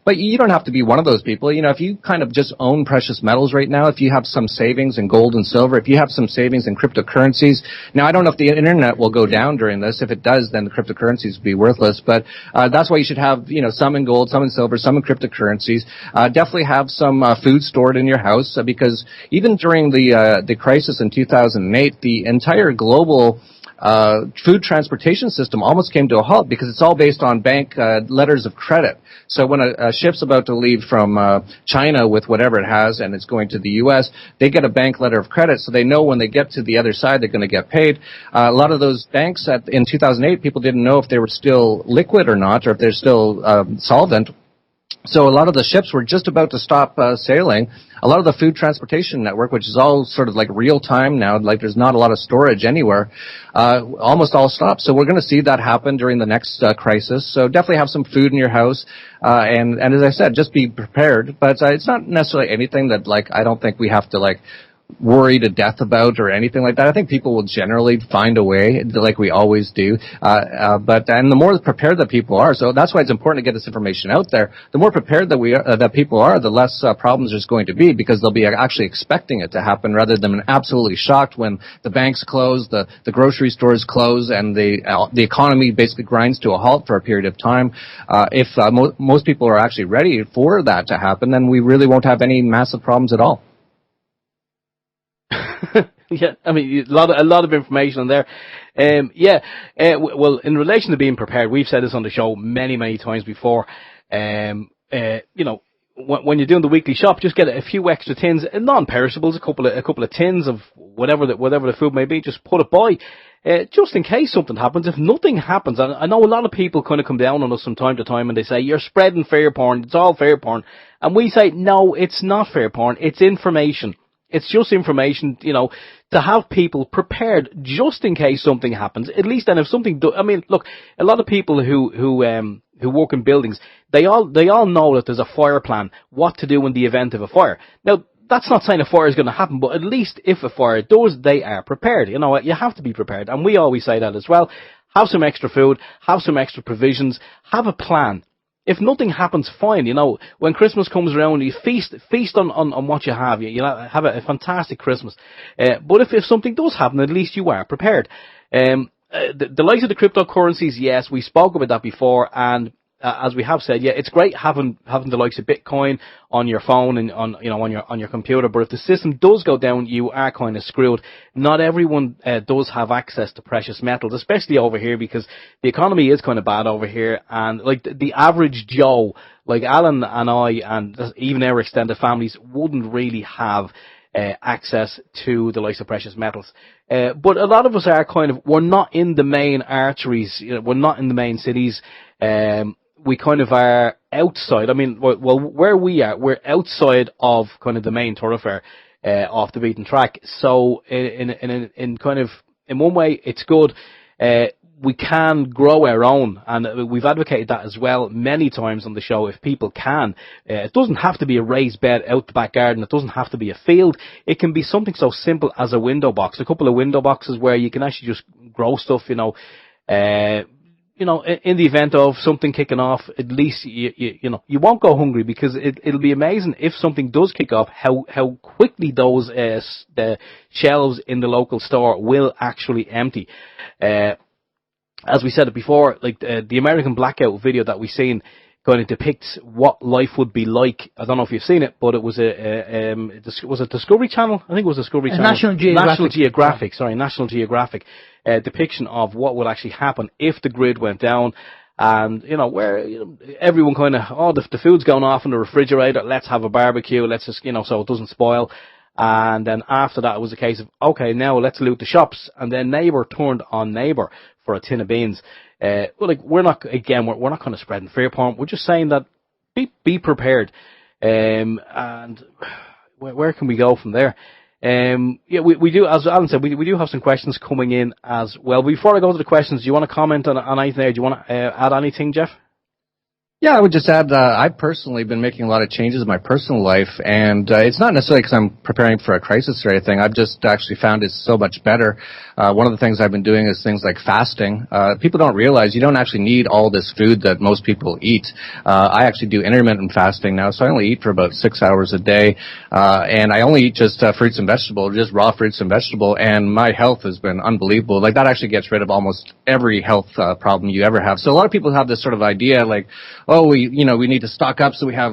But you don't have to be one of those people. If you kind of just own precious metals right now, if you have some savings in gold and silver, if you have some savings in cryptocurrencies. Now, I don't know if the internet will go down during this. If it does, then the cryptocurrencies will be worthless. But that's why you should have, some in gold, some in silver, some in cryptocurrencies. Definitely have some food stored in your house because even during the crisis in 2008, the entire global food transportation system almost came to a halt because it's all based on bank letters of credit. So when a ship's about to leave from China with whatever it has and it's going to the U.S., they get a bank letter of credit so they know when they get to the other side they're going to get paid. A lot of those banks in 2008, people didn't know if they were still liquid or not, or if they're still solvent. So a lot of the ships were just about to stop sailing. A lot of the food transportation network, which is all sort of like real time now, like there's not a lot of storage anywhere, almost all stopped. So we're going to see that happen during the next crisis. So definitely have some food in your house. And as I said, just be prepared. But it's not necessarily anything that I don't think we have to worry to death about or anything like that. I think people will generally find a way, like we always do. But the more prepared that people are, so that's why it's important to get this information out there. The more prepared that people are, the less problems there's going to be because they'll be actually expecting it to happen rather than absolutely shocked when the banks close, the grocery stores close, and the economy basically grinds to a halt for a period of time. If most people are actually ready for that to happen, then we really won't have any massive problems at all. Yeah, I mean, a lot of information on there. Well, in relation to being prepared, we've said this on the show many times before. when you're doing the weekly shop, just get a few extra tins, non-perishables, a couple of tins of whatever the food may be. Just put it by, just in case something happens. If nothing happens, and I know a lot of people kind of come down on us from time to time and they say you're spreading fear porn. It's all fear porn, and we say no, it's not fear porn. It's information. It's just information, to have people prepared just in case something happens. At least then, if something I mean, look, a lot of people who work in buildings, they all know that there's a fire plan, what to do in the event of a fire. Now, that's not saying a fire is going to happen, but at least if a fire does, they are prepared. You know what? You have to be prepared, and we always say that as well. Have some extra food, have some extra provisions, have a plan. If nothing happens, fine. When Christmas comes around, you feast on what you have. You have a fantastic Christmas. But if something does happen, at least you are prepared. The likes of the cryptocurrencies, yes, we spoke about that before, and as we have said, yeah, it's great having the likes of Bitcoin on your phone and on your computer. But if the system does go down, you are kind of screwed. Not everyone does have access to precious metals, especially over here, because the economy is kind of bad over here. And like the average Joe, like Alan and I, and even our extended families, wouldn't really have access to the likes of precious metals. But a lot of us are we're not in the main arteries, we're not in the main cities. We kind of are outside. I mean, well, where we are, we're outside of kind of the main thoroughfare, off the beaten track. So in one way, it's good. We can grow our own, and we've advocated that as well many times on the show. If people can, it doesn't have to be a raised bed out the back garden. It doesn't have to be a field. It can be something so simple as a window box, a couple of window boxes where you can actually just grow stuff. In the event of something kicking off, at least you won't go hungry, because it'll be amazing if something does kick off how quickly those the shelves in the local store will actually empty. As we said it before, like the American Blackout video that we've seen kind of depicts what life would be like. I don't know if you've seen it, but it was was it Discovery Channel? I think it was Discovery Channel. National Geographic depiction of what would actually happen if the grid went down. And, where everyone kind of, the food's going off in the refrigerator, let's have a barbecue, let's just, so it doesn't spoil. And then after that, it was a case of, okay, now let's loot the shops. And then neighbour turned on neighbour for a tin of beans. We're not kind of spreading fear porn. We're just saying that be prepared. And where can we go from there? We do, as Alan said, we do have some questions coming in as well. Before I go to the questions, do you want to comment on anything there? Do you want to add anything, Jeff? Yeah, I would just add, I've personally been making a lot of changes in my personal life, and it's not necessarily because I'm preparing for a crisis or anything. I've just actually found it's so much better. One of the things I've been doing is things like fasting. People don't realize you don't actually need all this food that most people eat. I actually do intermittent fasting now, so I only eat for about 6 hours a day, and I only eat just fruits and vegetables, just raw fruits and vegetables, and my health has been unbelievable. Like, that actually gets rid of almost every health problem you ever have. So a lot of people have this sort of idea, like, oh, we need to stock up so we have,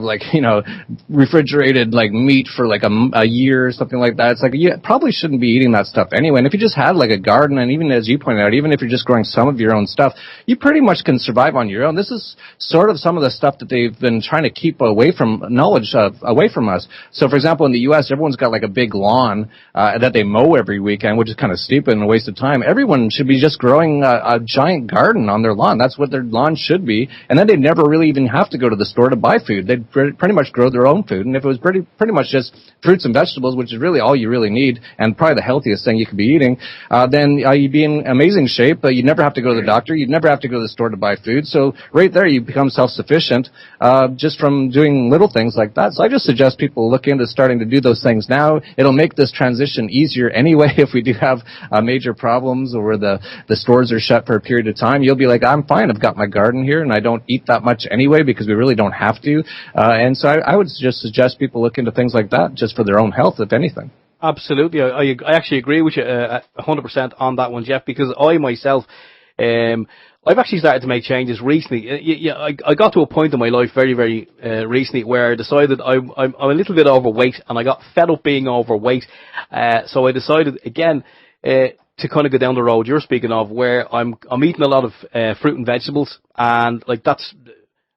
refrigerated, meat for, a year or something like that. It's like, you probably shouldn't be eating that stuff anyway. And if you just had, a garden, and even as you pointed out, even if you're just growing some of your own stuff, you pretty much can survive on your own. This is sort of some of the stuff that they've been trying to keep away from us. So, for example, in the U.S., everyone's got, a big lawn that they mow every weekend, which is kind of stupid and a waste of time. Everyone should be just growing a giant garden on their lawn. That's what their lawn should be. And then they'd never really even have to go to the store to buy food. They'd pretty much grow their own food. And if it was pretty much just fruits and vegetables, which is really all you really need, and probably the healthiest thing you could be eating, then you'd be in amazing shape. You'd never have to go to the doctor. You'd never have to go to the store to buy food. So right there, you become self-sufficient just from doing little things like that. So I just suggest people look into starting to do those things now. It'll make this transition easier anyway. If we do have major problems or the stores are shut for a period of time, you'll be like, I'm fine. I've got my garden here, and I don't eat that much anyway, because we really don't have to. And so I would just suggest people look into things like that just for their own health, if anything. Absolutely. I actually agree with you 100% on that one, Jeff, because I myself, I've actually started to make changes recently. I got to a point in my life very, very recently where I decided I'm a little bit overweight, and I got fed up being overweight. So I decided, again, to kind of go down the road you're speaking of, where I'm eating a lot of fruit and vegetables, and that's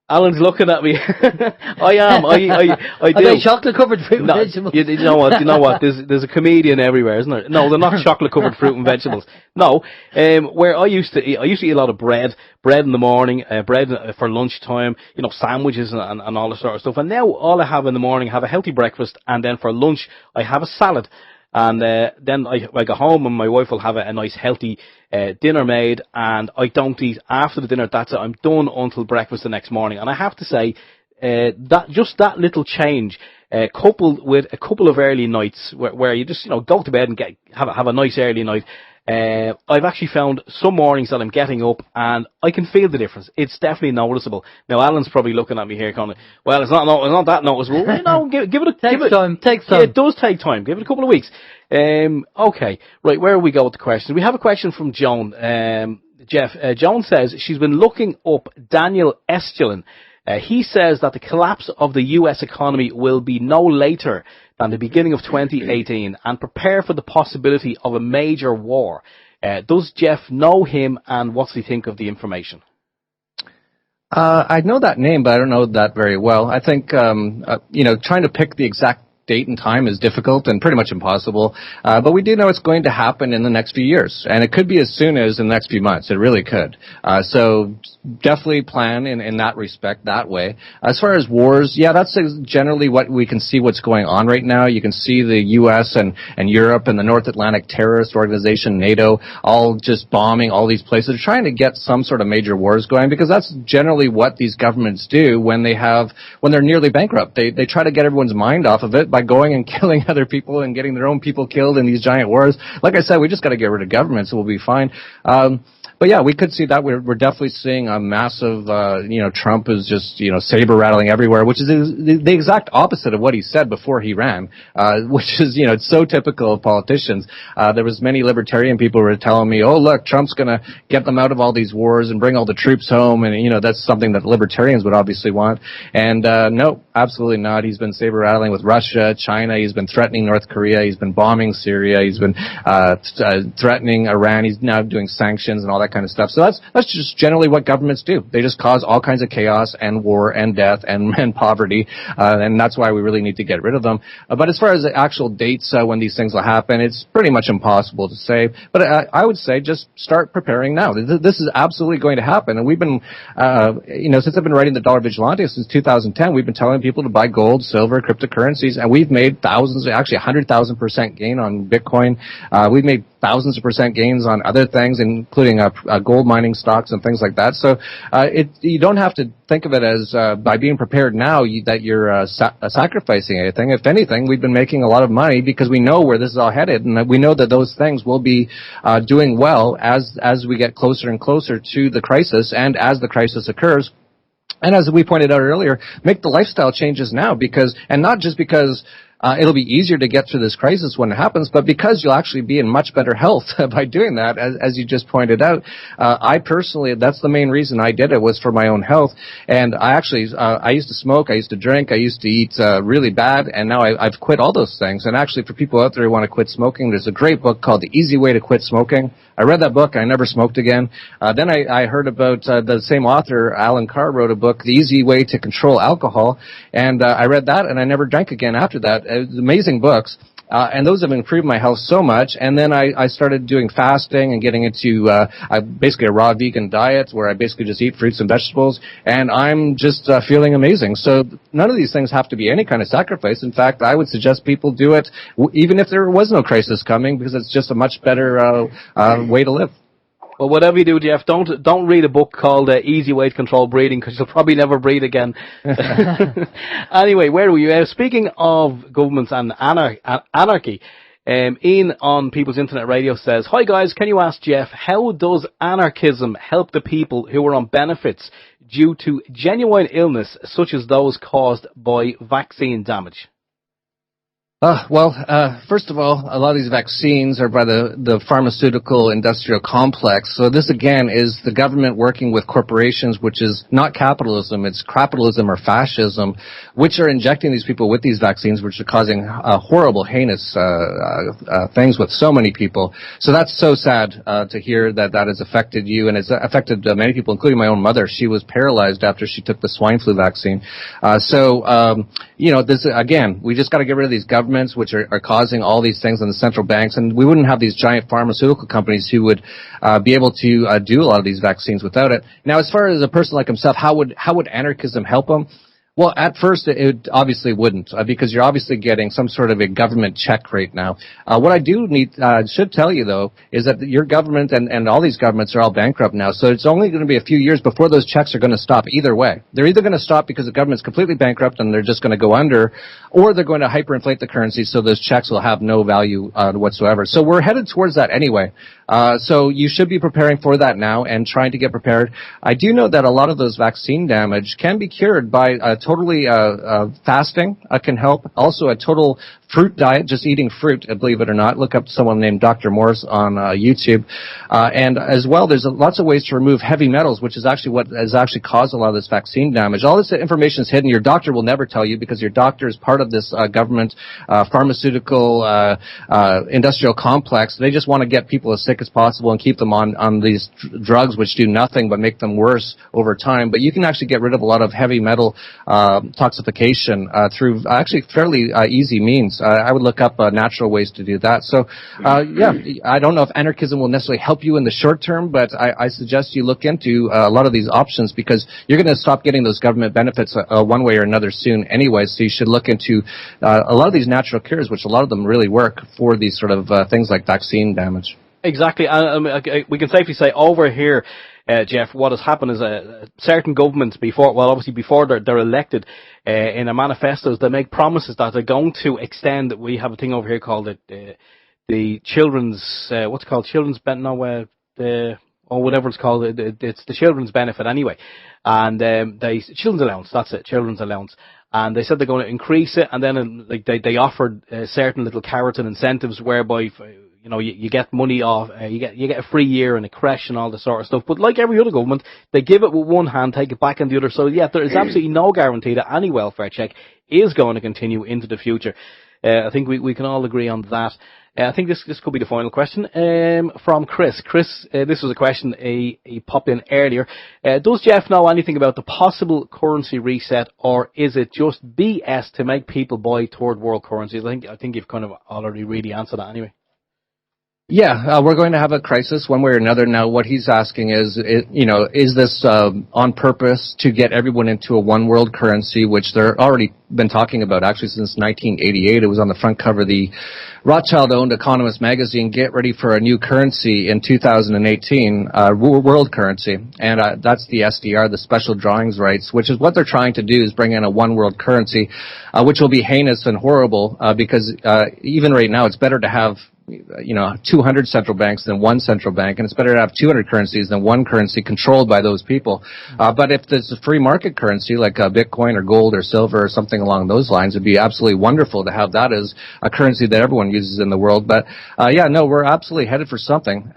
Alan's looking at me. I am. I Are do. they chocolate covered fruit and No, vegetables? you know what? You know what? There's a comedian everywhere, isn't there? No, they're not chocolate covered fruit and vegetables. No, where I used to eat a lot of bread in the morning, bread for lunchtime. You know, sandwiches and all that sort of stuff. And now all I have in the morning, I have a healthy breakfast, and then for lunch I have a salad. And then I go home and my wife will have a nice healthy dinner made, and I don't eat after the dinner. That's it. I'm done until breakfast the next morning. And I have to say that little change, coupled with a couple of early nights where you just go to bed and have a nice early night. I've actually found some mornings that I'm getting up and I can feel the difference. It's definitely noticeable. Now, Alan's probably looking at me here going, well, it's not that noticeable. Give it Takes time. Yeah, it does take time. Give it a couple of weeks. Okay. Right, where we go with the questions? We have a question from Joan. Jeff, Joan says she's been looking up Daniel Estulin. He says that the collapse of the US economy will be no later than the beginning of 2018 and prepare for the possibility of a major war. Does Jeff know him, and what's he think of the information? I know that name, but I don't know that very well. I think, trying to pick the exact date and time is difficult and pretty much impossible. But we do know it's going to happen in the next few years. And it could be as soon as in the next few months. It really could. So definitely plan in that respect, that way. As far as wars, yeah, that's generally what we can see what's going on right now. You can see the U.S. and Europe and the North Atlantic Terrorist Organization, NATO, all just bombing all these places, They're trying to get some sort of major wars going, because that's generally what these governments do when they're nearly bankrupt. They try to get everyone's mind off of it by going and killing other people and getting their own people killed in these giant wars. Like I said, we just got to get rid of government, so we'll be fine. But yeah, we could see that. We're definitely seeing a massive, Trump is just, saber rattling everywhere, which is the exact opposite of what he said before he ran, which is, it's so typical of politicians. There was many libertarian people who were telling me, oh, look, Trump's going to get them out of all these wars and bring all the troops home. And, that's something that libertarians would obviously want. And, no, absolutely not. He's been saber rattling with Russia, China. He's been threatening North Korea. He's been bombing Syria. He's been, threatening Iran. He's now doing sanctions and all that kind of stuff. So that's just generally what governments do. They just cause all kinds of chaos and war and death and poverty, and that's why we really need to get rid of them. But as far as the actual dates when these things will happen, it's pretty much impossible to say. But I would say just start preparing now. This is absolutely going to happen, and we've been, since I've been writing the Dollar Vigilante since 2010, we've been telling people to buy gold, silver, cryptocurrencies, and we've made thousands, actually 100,000% gain on Bitcoin. We've made thousands of percent gains on other things, including gold mining stocks and things like that. So you don't have to think of it as by being prepared now that you're sacrificing anything. If anything, we've been making a lot of money because we know where this is all headed, and we know that those things will be doing well as we get closer and closer to the crisis and as the crisis occurs. And as we pointed out earlier, make the lifestyle changes now and not just because it'll be easier to get through this crisis when it happens, but because you'll actually be in much better health by doing that, as you just pointed out. I personally, that's the main reason I did it, was for my own health. And I used to smoke, I used to drink, I used to eat really bad, and now I've quit all those things. And actually, for people out there who want to quit smoking, there's a great book called The Easy Way to Quit Smoking. I read that book, I never smoked again. Then I heard about the same author, Alan Carr, wrote a book, The Easy Way to Control Alcohol, and I read that, and I never drank again after that. Amazing books. And those have improved my health so much. And then I started doing fasting and getting into basically a raw vegan diet where I basically just eat fruits and vegetables. And I'm just feeling amazing. So none of these things have to be any kind of sacrifice. In fact, I would suggest people do it even if there was no crisis coming, because it's just a much better way to live. Well, whatever you do, Jeff, don't read a book called Easy Way to Control Breathing, because you'll probably never breathe again. Anyway, where were you? Speaking of governments and anarchy, Ian on People's Internet Radio says, hi guys, can you ask Jeff, how does anarchism help the people who are on benefits due to genuine illness such as those caused by vaccine damage? First of all, a lot of these vaccines are by the pharmaceutical industrial complex. So this, again, is the government working with corporations, which is not capitalism. It's capitalism or fascism, which are injecting these people with these vaccines, which are causing horrible, heinous things with so many people. So that's so sad to hear that has affected you, and it's affected many people, including my own mother. She was paralyzed after she took the swine flu vaccine. This, again, we just got to get rid of these governments which are causing all these things in the central banks, and we wouldn't have these giant pharmaceutical companies who would be able to do a lot of these vaccines without it. Now, as far as a person like himself, how would anarchism help him? Well, at first, it obviously wouldn't, because you're obviously getting some sort of a government check right now. What I should tell you, though, is that your government and all these governments are all bankrupt now, so it's only going to be a few years before those checks are going to stop either way. They're either going to stop because the government's completely bankrupt and they're just going to go under, or they're going to hyperinflate the currency so those checks will have no value whatsoever. So we're headed towards that anyway. So you should be preparing for that now and trying to get prepared. I do know that a lot of those vaccine damage can be cured by totally fasting can help. Also, a total fruit diet, just eating fruit, believe it or not. Look up someone named Dr. Morse on YouTube. And as well, there's lots of ways to remove heavy metals, which is actually what has actually caused a lot of this vaccine damage. All this information is hidden. Your doctor will never tell you because your doctor is part of this government pharmaceutical industrial complex. They just want to get people as sick as possible and keep them on these drugs which do nothing but make them worse over time. But you can actually get rid of a lot of heavy metal toxification through actually fairly easy means. I would look up natural ways to do that. So, I don't know if anarchism will necessarily help you in the short term, but I suggest you look into a lot of these options because you're going to stop getting those government benefits one way or another soon anyway. So you should look into a lot of these natural cures, which a lot of them really work for these sort of things like vaccine damage. Exactly. We can safely say over here, Jeff, what has happened is certain governments before they're elected, in their manifestos, they make promises that they're going to extend. We have a thing over here called the children's, children's benefit, whatever it's called. It's the children's benefit anyway. And, children's allowance, that's it, children's allowance. And they said they're going to increase it, and then they offered certain little carrots and incentives whereby, you get money off, you get a free year and a creche and all this sort of stuff. But like every other government, they give it with one hand, take it back in the other. So yeah, there is absolutely no guarantee that any welfare check is going to continue into the future. I think we can all agree on that. I think this could be the final question from Chris. Chris, this was a question he popped in earlier. Does Jeff know anything about the possible currency reset, or is it just BS to make people buy third world currencies? I think you've kind of already really answered that anyway. Yeah, we're going to have a crisis one way or another. Now, what he's asking is this on purpose to get everyone into a one world currency, which they're already been talking about actually since 1988. It was on the front cover of the Rothschild-owned Economist magazine. Get ready for a new currency in 2018, world currency, and that's the SDR, the special drawings rights, which is what they're trying to do is bring in a one world currency, which will be heinous and horrible because even right now it's better to have 200 central banks than one central bank, and it's better to have 200 currencies than one currency controlled by those people. But if there's a free market currency like Bitcoin or gold or silver or something along those lines, it'd be absolutely wonderful to have that as a currency that everyone uses in the world. But we're absolutely headed for something,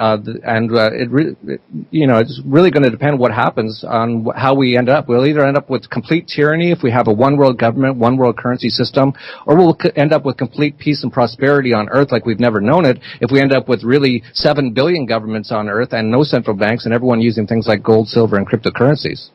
it's really going to depend what happens on how we end up. We'll either end up with complete tyranny if we have a one world government, one world currency system, or we'll end up with complete peace and prosperity on Earth like we've never known it if we end up with really 7 billion governments on Earth and no central banks and everyone using things like gold, silver, and cryptocurrencies.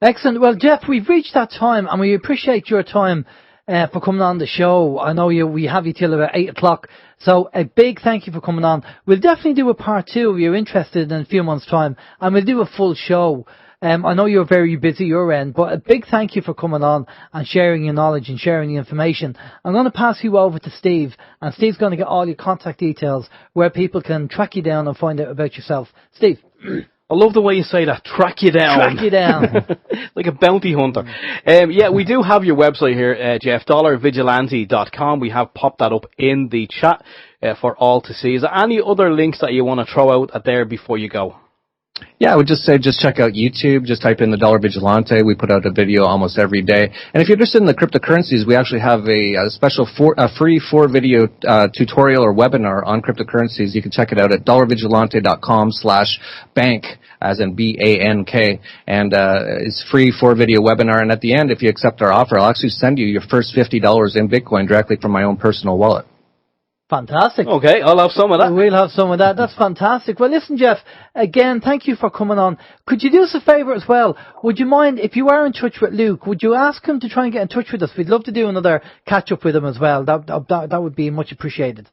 Excellent. Well, Jeff, we've reached that time, and we appreciate your time for coming on the show. I know we have you till about 8 o'clock, so a big thank you for coming on. We'll definitely do a part 2 if you're interested in a few months' time, and we'll do a full show. I know you're very busy your end, but a big thank you for coming on and sharing your knowledge and sharing the information. I'm going to pass you over to Steve, and Steve's going to get all your contact details where people can track you down and find out about yourself. Steve. I love the way you say that. Track you down. Track you down. Like a bounty hunter. We do have your website here, Jeff, dollarvigilante.com. We have popped that up in the chat for all to see. Is there any other links that you want to throw out there before you go? Yeah, I would just say just check out YouTube. Just type in the Dollar Vigilante. We put out a video almost every day. And if you're interested in the cryptocurrencies, we actually have a special free 4-video tutorial or webinar on cryptocurrencies. You can check it out at dollarvigilante.com/bank, as in BANK. And it's free 4-video webinar. And at the end, if you accept our offer, I'll actually send you your first $50 in Bitcoin directly from my own personal wallet. Fantastic. Okay, I'll have some of that. We'll have some of that. That's fantastic. Well, listen, Jeff, again, thank you for coming on. Could you do us a favour as well? Would you mind, if you are in touch with Luke, would you ask him to try and get in touch with us? We'd love to do another catch-up with him as well. That would be much appreciated.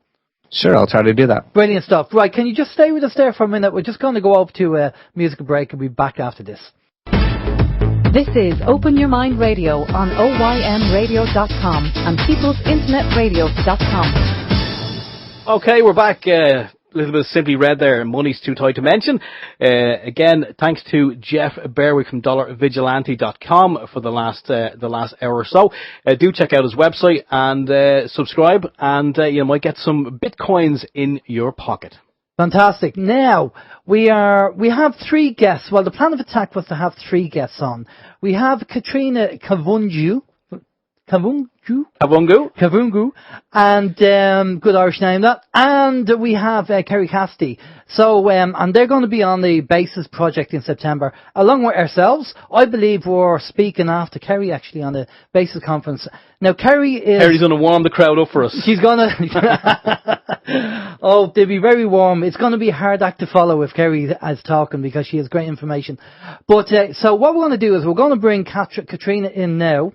Sure, I'll try to do that. Brilliant stuff. Right, can you just stay with us there for a minute? We're just going to go over to a musical break and we'll be back after this. This is Open Your Mind Radio on OYMradio.com and peoplesinternetradio.com. Okay, we're back. A little bit of Simply Red there. Money's too tight to mention. Again, thanks to Jeff Berwick from DollarVigilante.com for the last hour or so. Do check out his website and subscribe, and you might get some bitcoins in your pocket. Fantastic. Now, we have 3 guests. Well, the plan of attack was to have 3 guests on. We have Katherina Kavungu, and good Irish name that. And we have Kerry Cassidy. So, and they're going to be on the Basis project in September, along with ourselves. I believe we're speaking after Kerry actually on the Basis conference. Now, Kerry's going to warm the crowd up for us. She's going to. Oh, they'll be very warm. It's going to be a hard act to follow if Kerry is talking because she has great information. But so what we're going to do is we're going to bring Katherina in now.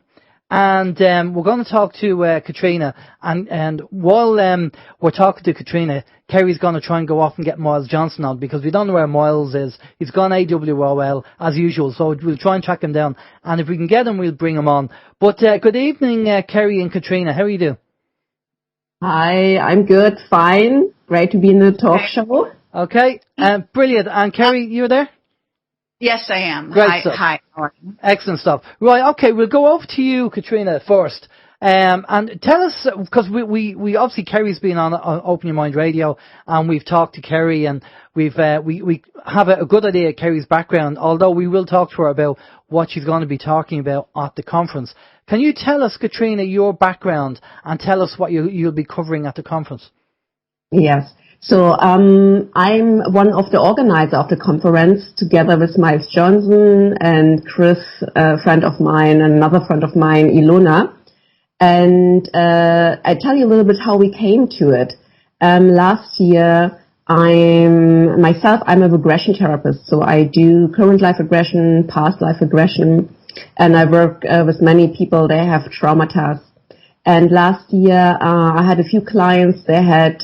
And we're going to talk to Katherina, and while we're talking to Katherina, Kerry's going to try and go off and get Miles Johnson on, because we don't know where Miles is. He's gone AWOL, as usual, so we'll try and track him down. And if we can get him, we'll bring him on. But good evening, Kerry and Katherina. How are you doing? Hi, I'm good, fine. Great to be in the talk show. Okay, brilliant. And Kerry, you're there? Yes, I am. Great stuff. Hi. How are you? Excellent stuff. Right, okay, we'll go over to you, Katherina, first. And tell us, because we obviously Kerry's been on Open Your Mind Radio, and we've talked to Kerry, and we have a good idea of Kerry's background, although we will talk to her about what she's going to be talking about at the conference. Can you tell us, Katherina, your background, and tell us what you'll be covering at the conference? Yes. So I'm one of the organizers of the conference, together with Miles Johnson and Chris, a friend of mine, and another friend of mine, Ilona. And I tell you a little bit how we came to it. Last year, I'm a regression therapist, so I do current life regression, past life regression, and I work with many people. They have traumatized. And last year, I had a few clients. They had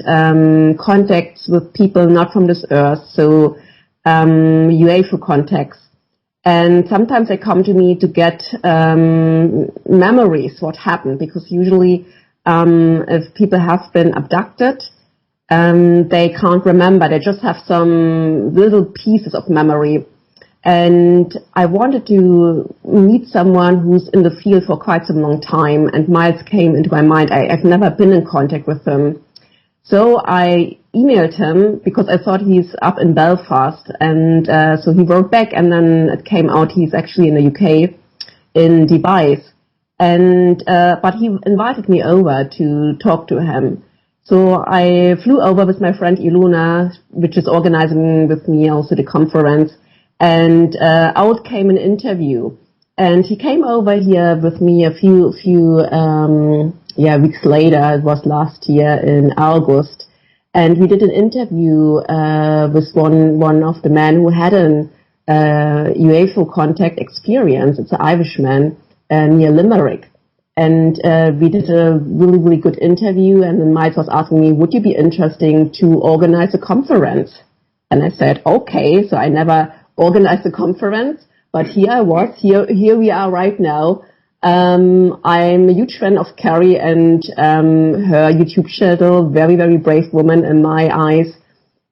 contacts with people not from this earth, so UFO contacts. And sometimes they come to me to get memories, what happened, because usually if people have been abducted, they can't remember. They just have some little pieces of memory. And I wanted to meet someone who's in the field for quite some long time, and Miles came into my mind. I've never been in contact with him. So I emailed him because I thought he's up in Belfast, and so he wrote back, and then it came out he's actually in the UK, in Dubai. And but he invited me over to talk to him. So I flew over with my friend Ilona, which is organizing with me also the conference. And out came an interview, and he came over here with me a few weeks later. It was last year in August, and we did an interview with one of the men who had an UFO contact experience. It's an Irishman near Limerick, and we did a really, really good interview. And then Mike was asking me, "Would you be interested to organize a conference?" And I said, "Okay." So I never organized a conference, but here I was. Here we are right now. I'm a huge fan of Kerry and her YouTube channel. Very, very brave woman in my eyes.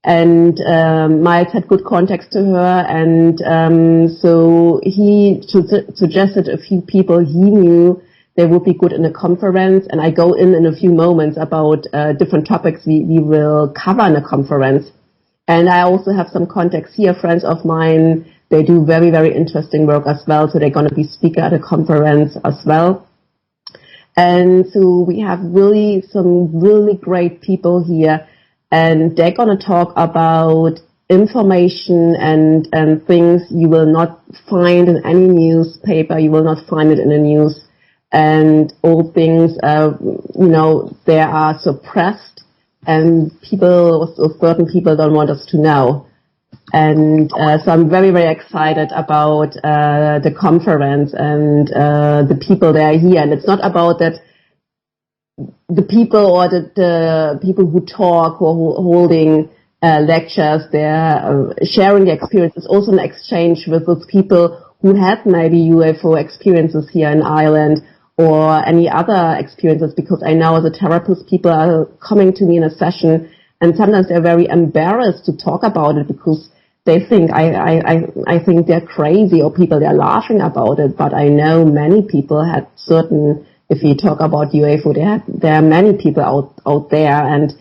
And Miles had good contacts to her, and so he suggested a few people he knew they would be good in a conference. And I go in a few moments about different topics we will cover in a conference. And I also have some contacts here, friends of mine. They do very, very interesting work as well. So they're going to be speaker at a conference as well. And so we have some really great people here, and they're going to talk about information and things you will not find in any newspaper. You will not find it in the news, and all things, they are suppressed, and certain people don't want us to know. And so I'm very, very excited about the conference and the people that are here. And it's not about that the people or the people who talk or who are holding lectures, they're sharing their experience. It's also an exchange with those people who have maybe UFO experiences here in Ireland or any other experiences, because I know as a therapist, people are coming to me in a session and sometimes they're very embarrassed to talk about it because they think I think they're crazy, or people they're laughing about it. But I know many people had certain, if you talk about UFO, there are many people out there, and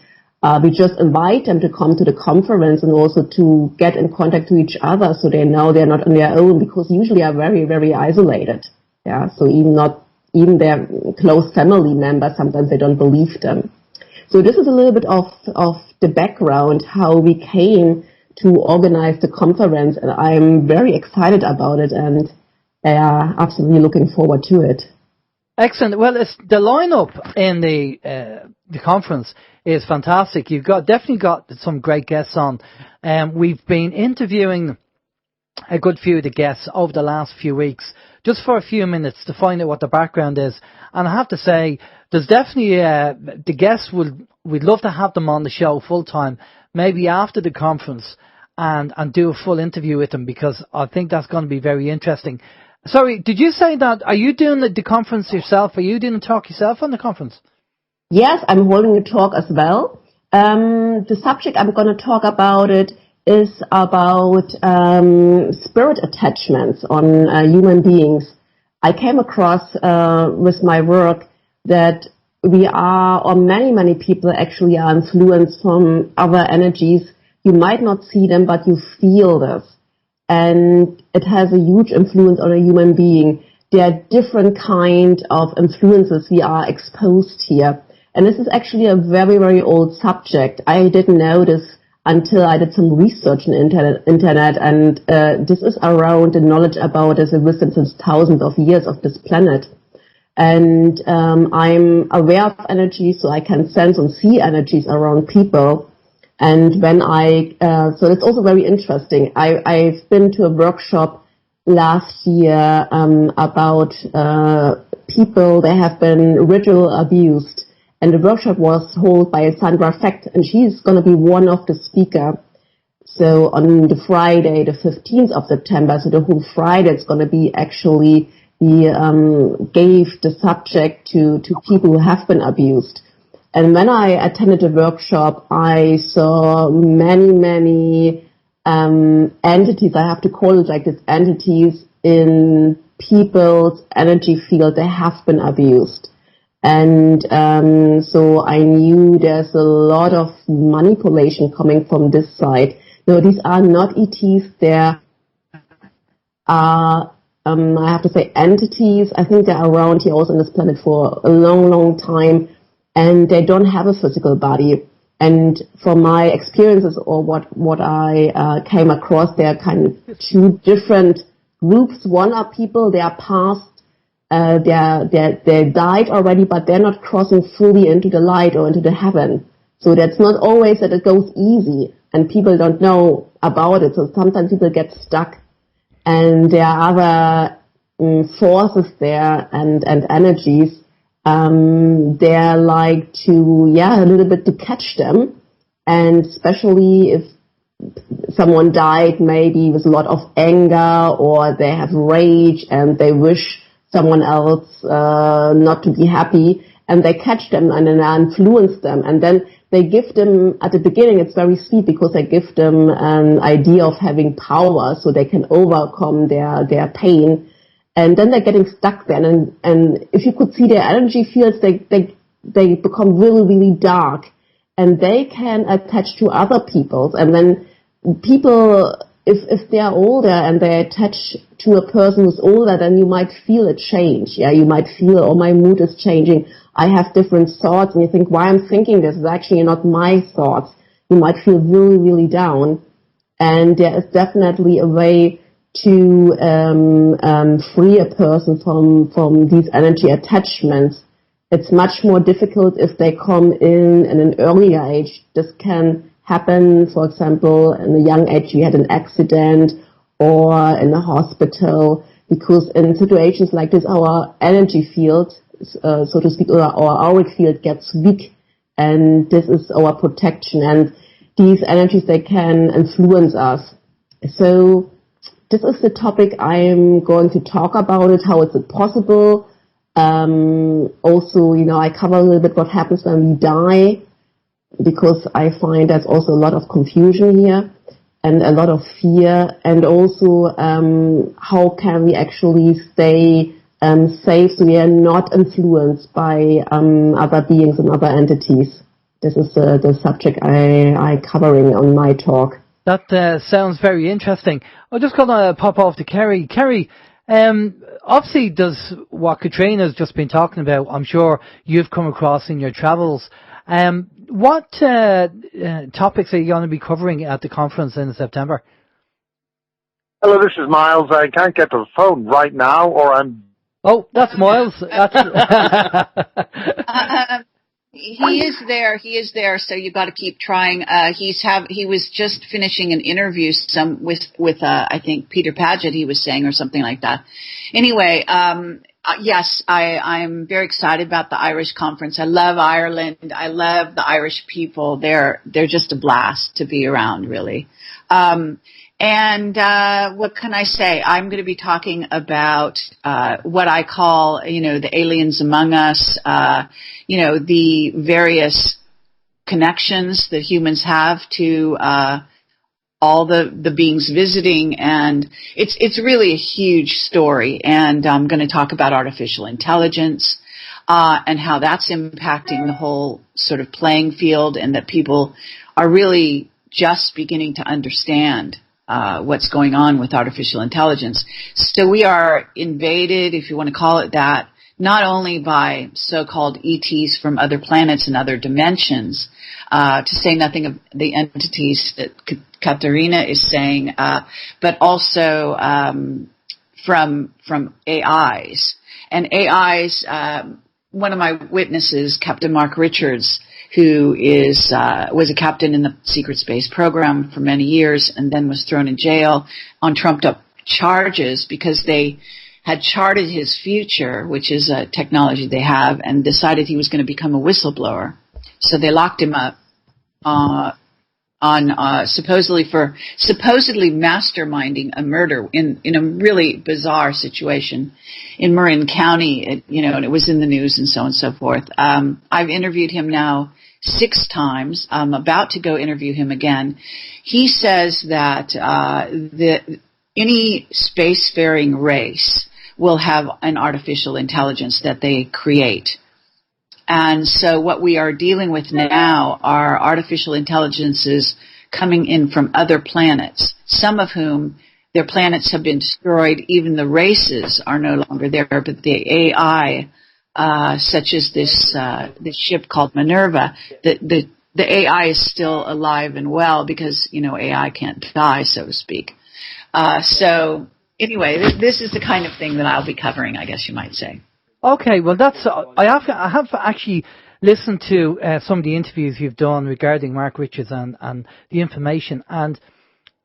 we just invite them to come to the conference and also to get in contact to each other, so they know they're not on their own, because usually are very, very isolated. Yeah, so even their close family members, sometimes they don't believe them. So this is a little bit of the background, how we came to organize the conference, and I'm very excited about it, and absolutely looking forward to it. Excellent. Well, the lineup in the conference is fantastic. You've definitely got some great guests on. We've been interviewing a good few of the guests over the last few weeks, just for a few minutes to find out what the background is. And I have to say, there's definitely the guests we'd love to have them on the show full time, maybe after the conference, and do a full interview with them, because I think that's going to be very interesting. Sorry, did you say that, are you doing the conference yourself? Are you doing the talk yourself on the conference? Yes, I'm holding a talk as well. The subject I'm going to talk about is about spirit attachments on human beings. I came across with my work that we are, or many people actually are influenced from other energies. You might not see them, but you feel this. And it has a huge influence on a human being. There are different kind of influences we are exposed here. And this is actually a very, very old subject. I didn't know this until I did some research on internet, and this is around the knowledge about as a wisdom since thousands of years of this planet. And I'm aware of energy, so I can sense and see energies around people. And when so it's also very interesting. I've been to a workshop last year about people that have been ritual abused, and the workshop was held by Sandra Fecht, and she's going to be one of the speakers. So on the Friday, the 15th of September, so the whole Friday, it's going to be actually gave the subject to people who have been abused. And when I attended the workshop, I saw many entities, I have to call it like this, entities in people's energy field that have been abused. And so I knew there's a lot of manipulation coming from this side. No, these are not ETs, they're I have to say entities. I think they're around here also on this planet for a long time. And they don't have a physical body. And from my experiences, or what I came across, there are kind of two different groups. One are people, they are past, they died already, but they're not crossing fully into the light or into the heaven. So that's not always that it goes easy, and people don't know about it. So sometimes people get stuck, and there are other forces there and energies. They're like a little bit to catch them, and especially if someone died maybe with a lot of anger, or they have rage and they wish someone else not to be happy, and they catch them and then influence them, and then they give them, at the beginning it's very sweet because they give them an idea of having power so they can overcome their pain. And then they're getting stuck there, and if you could see their energy fields, they become really dark, and they can attach to other people's, and then people, if they are older and they attach to a person who's older, then you might feel a change. Yeah, you might feel, oh, my mood is changing. I have different thoughts, and you think, why I'm thinking this is actually not my thoughts. You might feel really, really down. And there is definitely a way to free a person from these energy attachments. It's much more difficult if they come in an earlier age. This can happen, for example, in a young age you had an accident or in a hospital, because in situations like this our energy field, so to speak, or our auric field gets weak, and this is our protection, and these energies, they can influence us. So this is the topic I am going to talk about it. How is it possible? Also, I cover a little bit what happens when we die, because I find there's also a lot of confusion here and a lot of fear, and also how can we actually stay safe so we are not influenced by other beings and other entities. This is the subject I covering on my talk. That sounds very interesting. I'm just going to pop off to Kerry. Kerry, obviously does what Katherina's just been talking about, I'm sure you've come across in your travels. What topics are you going to be covering at the conference in September? Hello, this is Miles. I can't get to the phone right now, or I'm... Oh, that's Miles. He is there. He is there. So you got to keep trying. He was just finishing an interview with I think Peter Paget. He was saying, or something like that. Anyway, yes, I'm very excited about the Irish conference. I love Ireland. I love the Irish people. They're just a blast to be around, really. And what can I say? I'm going to be talking about what I call, the aliens among us, the various connections that humans have to all the beings visiting, and it's really a huge story. And I'm going to talk about artificial intelligence and how that's impacting the whole sort of playing field, and that people are really just beginning to understand what's going on with artificial intelligence. So we are invaded, if you want to call it that, not only by so-called ETs from other planets and other dimensions, to say nothing of the entities that Katherina is saying, but also from AIs. And AIs, one of my witnesses, Captain Mark Richards, who was a captain in the secret space program for many years and then was thrown in jail on trumped-up charges because they had charted his future, which is a technology they have, and decided he was going to become a whistleblower. So they locked him up on supposedly masterminding a murder in a really bizarre situation in Marin County, and it was in the news and so on and so forth. I've interviewed him now 6 times. I'm about to go interview him again. He says that any spacefaring race will have an artificial intelligence that they create. And so what we are dealing with now are artificial intelligences coming in from other planets, some of whom their planets have been destroyed. Even the races are no longer there, but the AI, such as this ship called Minerva, the AI is still alive and well because, AI can't die, so to speak. So anyway, this is the kind of thing that I'll be covering, I guess you might say. Okay, well, I have actually listened to some of the interviews you've done regarding Mark Richards and the information, and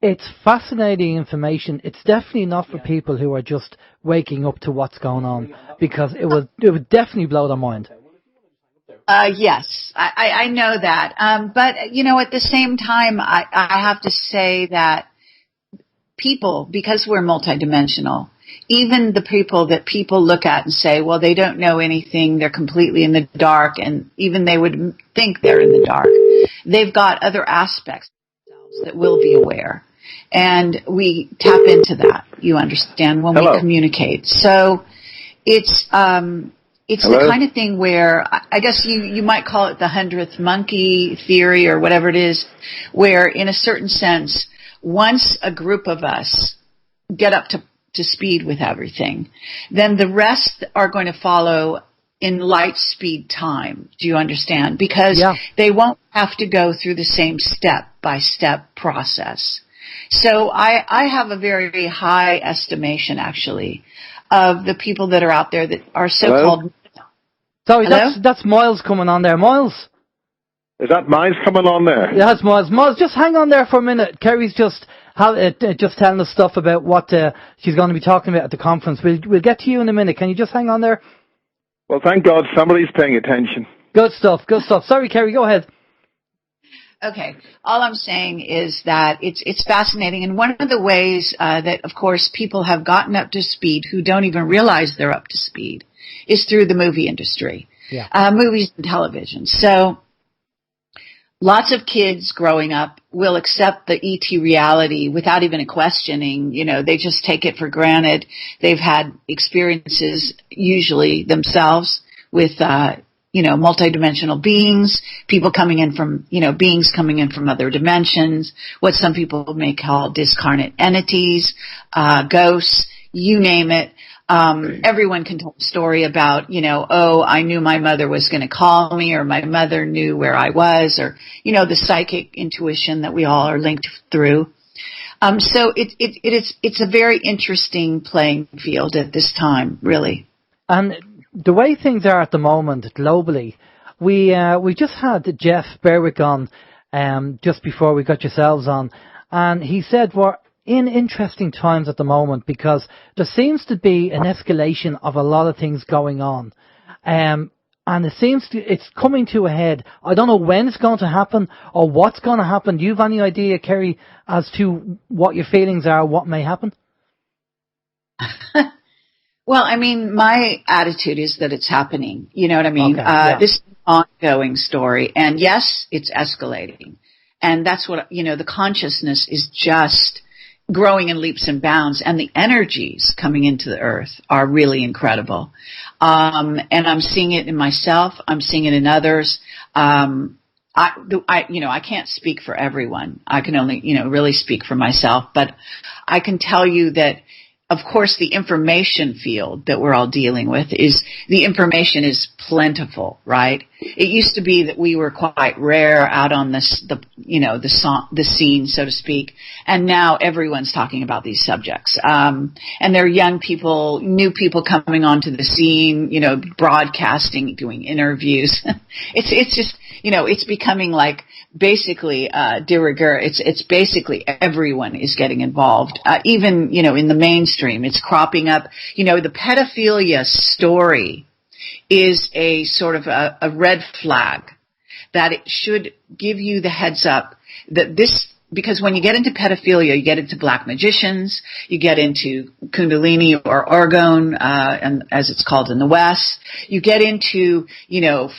it's fascinating information. It's definitely not for people who are just waking up to what's going on, because it would definitely blow their mind. Yes, I know that. But, at the same time, I have to say that people, because we're multidimensional, even the people that people look at and say, well, they don't know anything, they're completely in the dark, and even they would think they're in the dark, they've got other aspects of themselves that will be aware. And we tap into that, you understand, when we communicate. So it's the kind of thing where I guess you might call it the 100th monkey theory or whatever it is, where in a certain sense once a group of us get up to speed with everything, then the rest are going to follow in light speed time. Do you understand? Because they won't have to go through the same step-by-step process. So I have a very high estimation, actually, of the people that are out there that are so-called... Sorry, that's Miles coming on there. Miles? Is that Miles coming on there? Yeah, that's Miles. Miles, just hang on there for a minute. Kerry's just telling us stuff about what she's going to be talking about at the conference. We'll get to you in a minute. Can you just hang on there? Well, thank God somebody's paying attention. Good stuff, good stuff. Sorry, Kerry, go ahead. Okay. All I'm saying is that it's fascinating. And one of the ways that, of course, people have gotten up to speed who don't even realize they're up to speed is through the movie industry, movies and television. So lots of kids growing up will accept the ET reality without even a questioning. You know, they just take it for granted. They've had experiences, usually themselves, with multidimensional beings, people coming in from, beings coming in from other dimensions, what some people may call discarnate entities, ghosts, you name it. Everyone can tell a story about, I knew my mother was going to call me, or my mother knew where I was, or, the psychic intuition that we all are linked through. So it's a very interesting playing field at this time, really. And the way things are at the moment globally, we just had Jeff Berwick on just before we got yourselves on, and he said we're in interesting times at the moment because there seems to be an escalation of a lot of things going on, and it's coming to a head. I don't know when it's going to happen or what's going to happen. Do you have any idea, Kerry, as to what your feelings are, what may happen? Well, I mean, my attitude is that it's happening. You know what I mean? Okay, This is an ongoing story. And yes, it's escalating. And that's what, the consciousness is just growing in leaps and bounds. And the energies coming into the earth are really incredible. And I'm seeing it in myself. I'm seeing it in others. I can't speak for everyone. I can only, really speak for myself. But I can tell you that, of course, the information field that we're all dealing with the information is plentiful, right? It used to be that we were quite rare out on the scene, so to speak, and now everyone's talking about these subjects. And there are young people, new people coming onto the scene, broadcasting, doing interviews. It's just, it's becoming like basically de rigueur. It's basically everyone is getting involved, even in the mainstream. It's cropping up. The pedophilia story is a sort of a red flag that it should give you the heads up that because when you get into pedophilia, you get into black magicians, you get into Kundalini or Orgone, and as it's called in the West, you get into,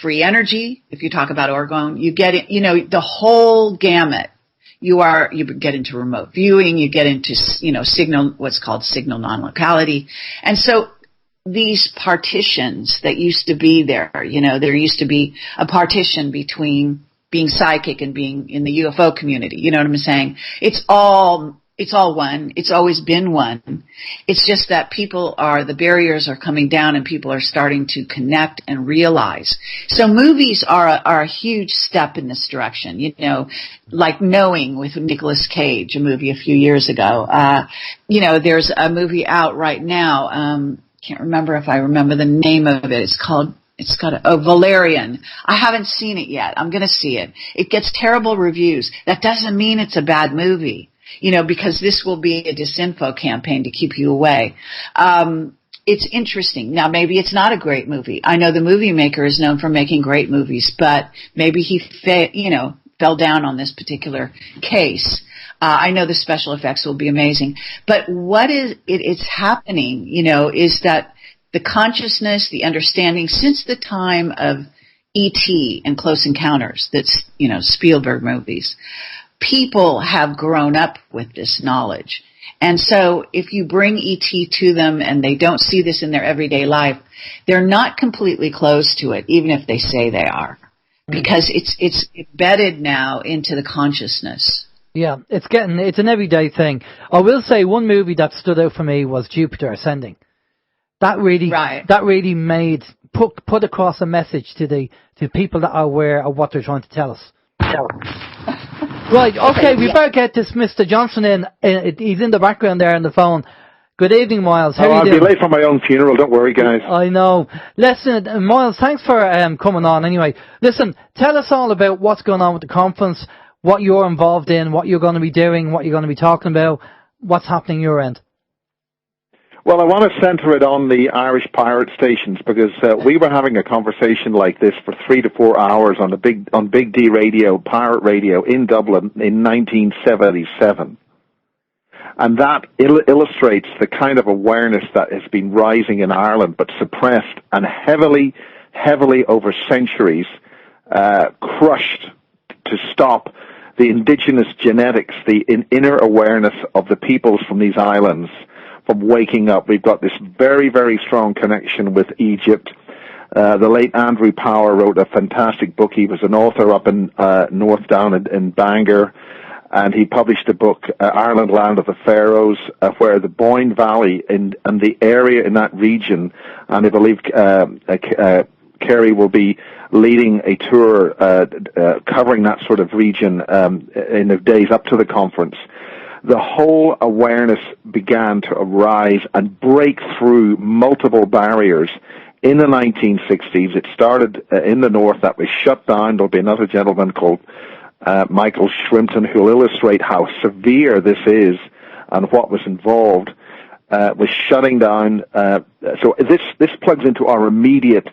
free energy. If you talk about Orgone, you get it, the whole gamut. You get into remote viewing, you get into, signal, what's called signal non-locality. And so these partitions that used to be there, there used to be a partition between being psychic and being in the UFO community. You know what I'm saying? It's all one. It's always been one. It's just that the barriers are coming down and people are starting to connect and realize. So movies are a huge step in this direction, like Knowing with Nicolas Cage, a movie a few years ago. There's a movie out right now. Can't remember if I remember the name of it. It's got Valerian. I haven't seen it yet. I'm going to see it. It gets terrible reviews. That doesn't mean it's a bad movie, because this will be a disinfo campaign to keep you away. It's interesting. Now, maybe it's not a great movie. I know the movie maker is known for making great movies, but maybe he fell down on this particular case. I know the special effects will be amazing. But what it's happening, is that the consciousness, the understanding, since the time of E.T. and Close Encounters, that's, Spielberg movies, people have grown up with this knowledge. And so if you bring E.T. to them and they don't see this in their everyday life, they're not completely closed to it, even if they say they are, because it's embedded now into the consciousness. Yeah, it's an everyday thing. I will say one movie that stood out for me was Jupiter Ascending. That really made put across a message to people that are aware of what they're trying to tell us. Right, okay, we better get this Mr. Johnson in. He's in the background there on the phone. Good evening, Miles. How are you I'll doing? be late for my own funeral. Don't worry, guys. I know. Listen, Miles, thanks for coming on anyway. Listen, tell us all about what's going on with the conference, what you're involved in, what you're going to be doing, what you're going to be talking about, what's happening your end. Well, I want to centre it on the Irish pirate stations because we were having a conversation like this for 3 to 4 hours on Big D Radio, pirate radio in Dublin in 1977. And that illustrates the kind of awareness that has been rising in Ireland, but suppressed and heavily over centuries crushed to stop the indigenous genetics, the inner awareness of the peoples from these islands from waking up. We've got this very, very strong connection with Egypt. The late Andrew Power wrote a fantastic book. He was an author up in North Down in Bangor. And he published a book, Ireland, Land of the Pharaohs, where the Boyne Valley and the area in that region, and I believe Kerry will be leading a tour covering that sort of region in the days up to the conference. The whole awareness began to arise and break through multiple barriers. In the 1960s, it started in the north. That was shut down. There'll be another gentleman called Michael Shrimpton, who will illustrate how severe this is and what was involved, was shutting down. So this plugs into our immediate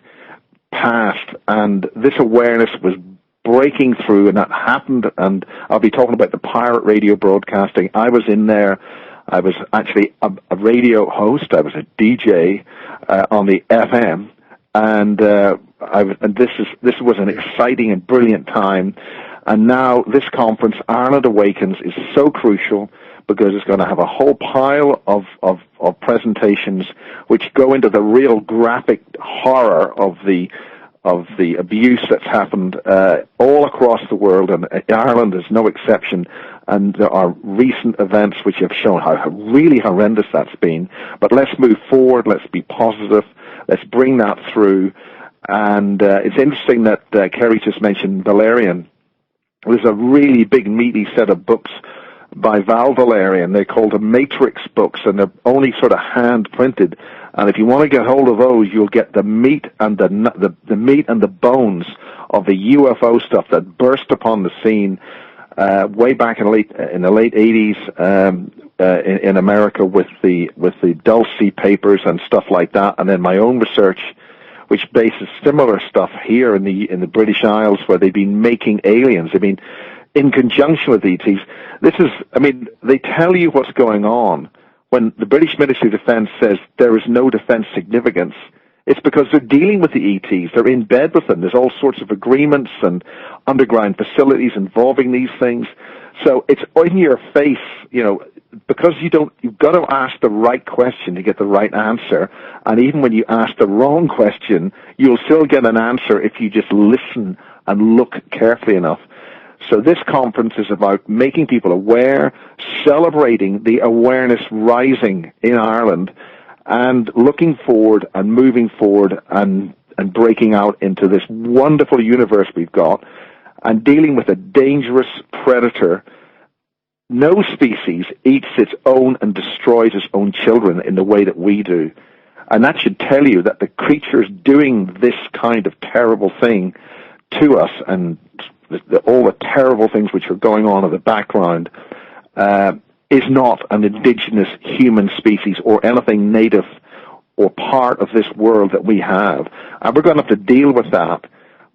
past, and this awareness was breaking through, and that happened. And I'll be talking about the pirate radio broadcasting. I was in there. I was actually a radio host. I was a DJ on the FM, and this was an exciting and brilliant time. And now this conference, Ireland Awakens, is so crucial because it's going to have a whole pile of presentations which go into the real graphic horror of the abuse that's happened all across the world, and Ireland is no exception. And there are recent events which have shown how really horrendous that's been. But let's move forward. Let's be positive. Let's bring that through. And it's interesting that Kerry just mentioned Valerian. There's a really big, meaty set of books by Val Valerian. They're called the Matrix books, and they're only sort of hand-printed. And if you want to get hold of those, you'll get the meat and the meat and the bones of the UFO stuff that burst upon the scene way back in the late 80s in America with the Dulce papers and stuff like that. And then my own research, which bases similar stuff here in the British Isles, where they've been making aliens. I mean, in conjunction with ETs, they tell you what's going on. When the British Ministry of Defence says there is no defence significance, it's because they're dealing with the ETs. They're in bed with them. There's all sorts of agreements and underground facilities involving these things. So it's in your face, because you've got to ask the right question to get the right answer. And even when you ask the wrong question, you'll still get an answer if you just listen and look carefully enough. So this conference is about making people aware, celebrating the awareness rising in Ireland, and looking forward and moving forward and breaking out into this wonderful universe we've got, and dealing with a dangerous predator. No species eats its own and destroys its own children in the way that we do. And that should tell you that the creatures doing this kind of terrible thing to us, and all the terrible things which are going on in the background, is not an indigenous human species or anything native or part of this world that we have. And we're going to have to deal with that.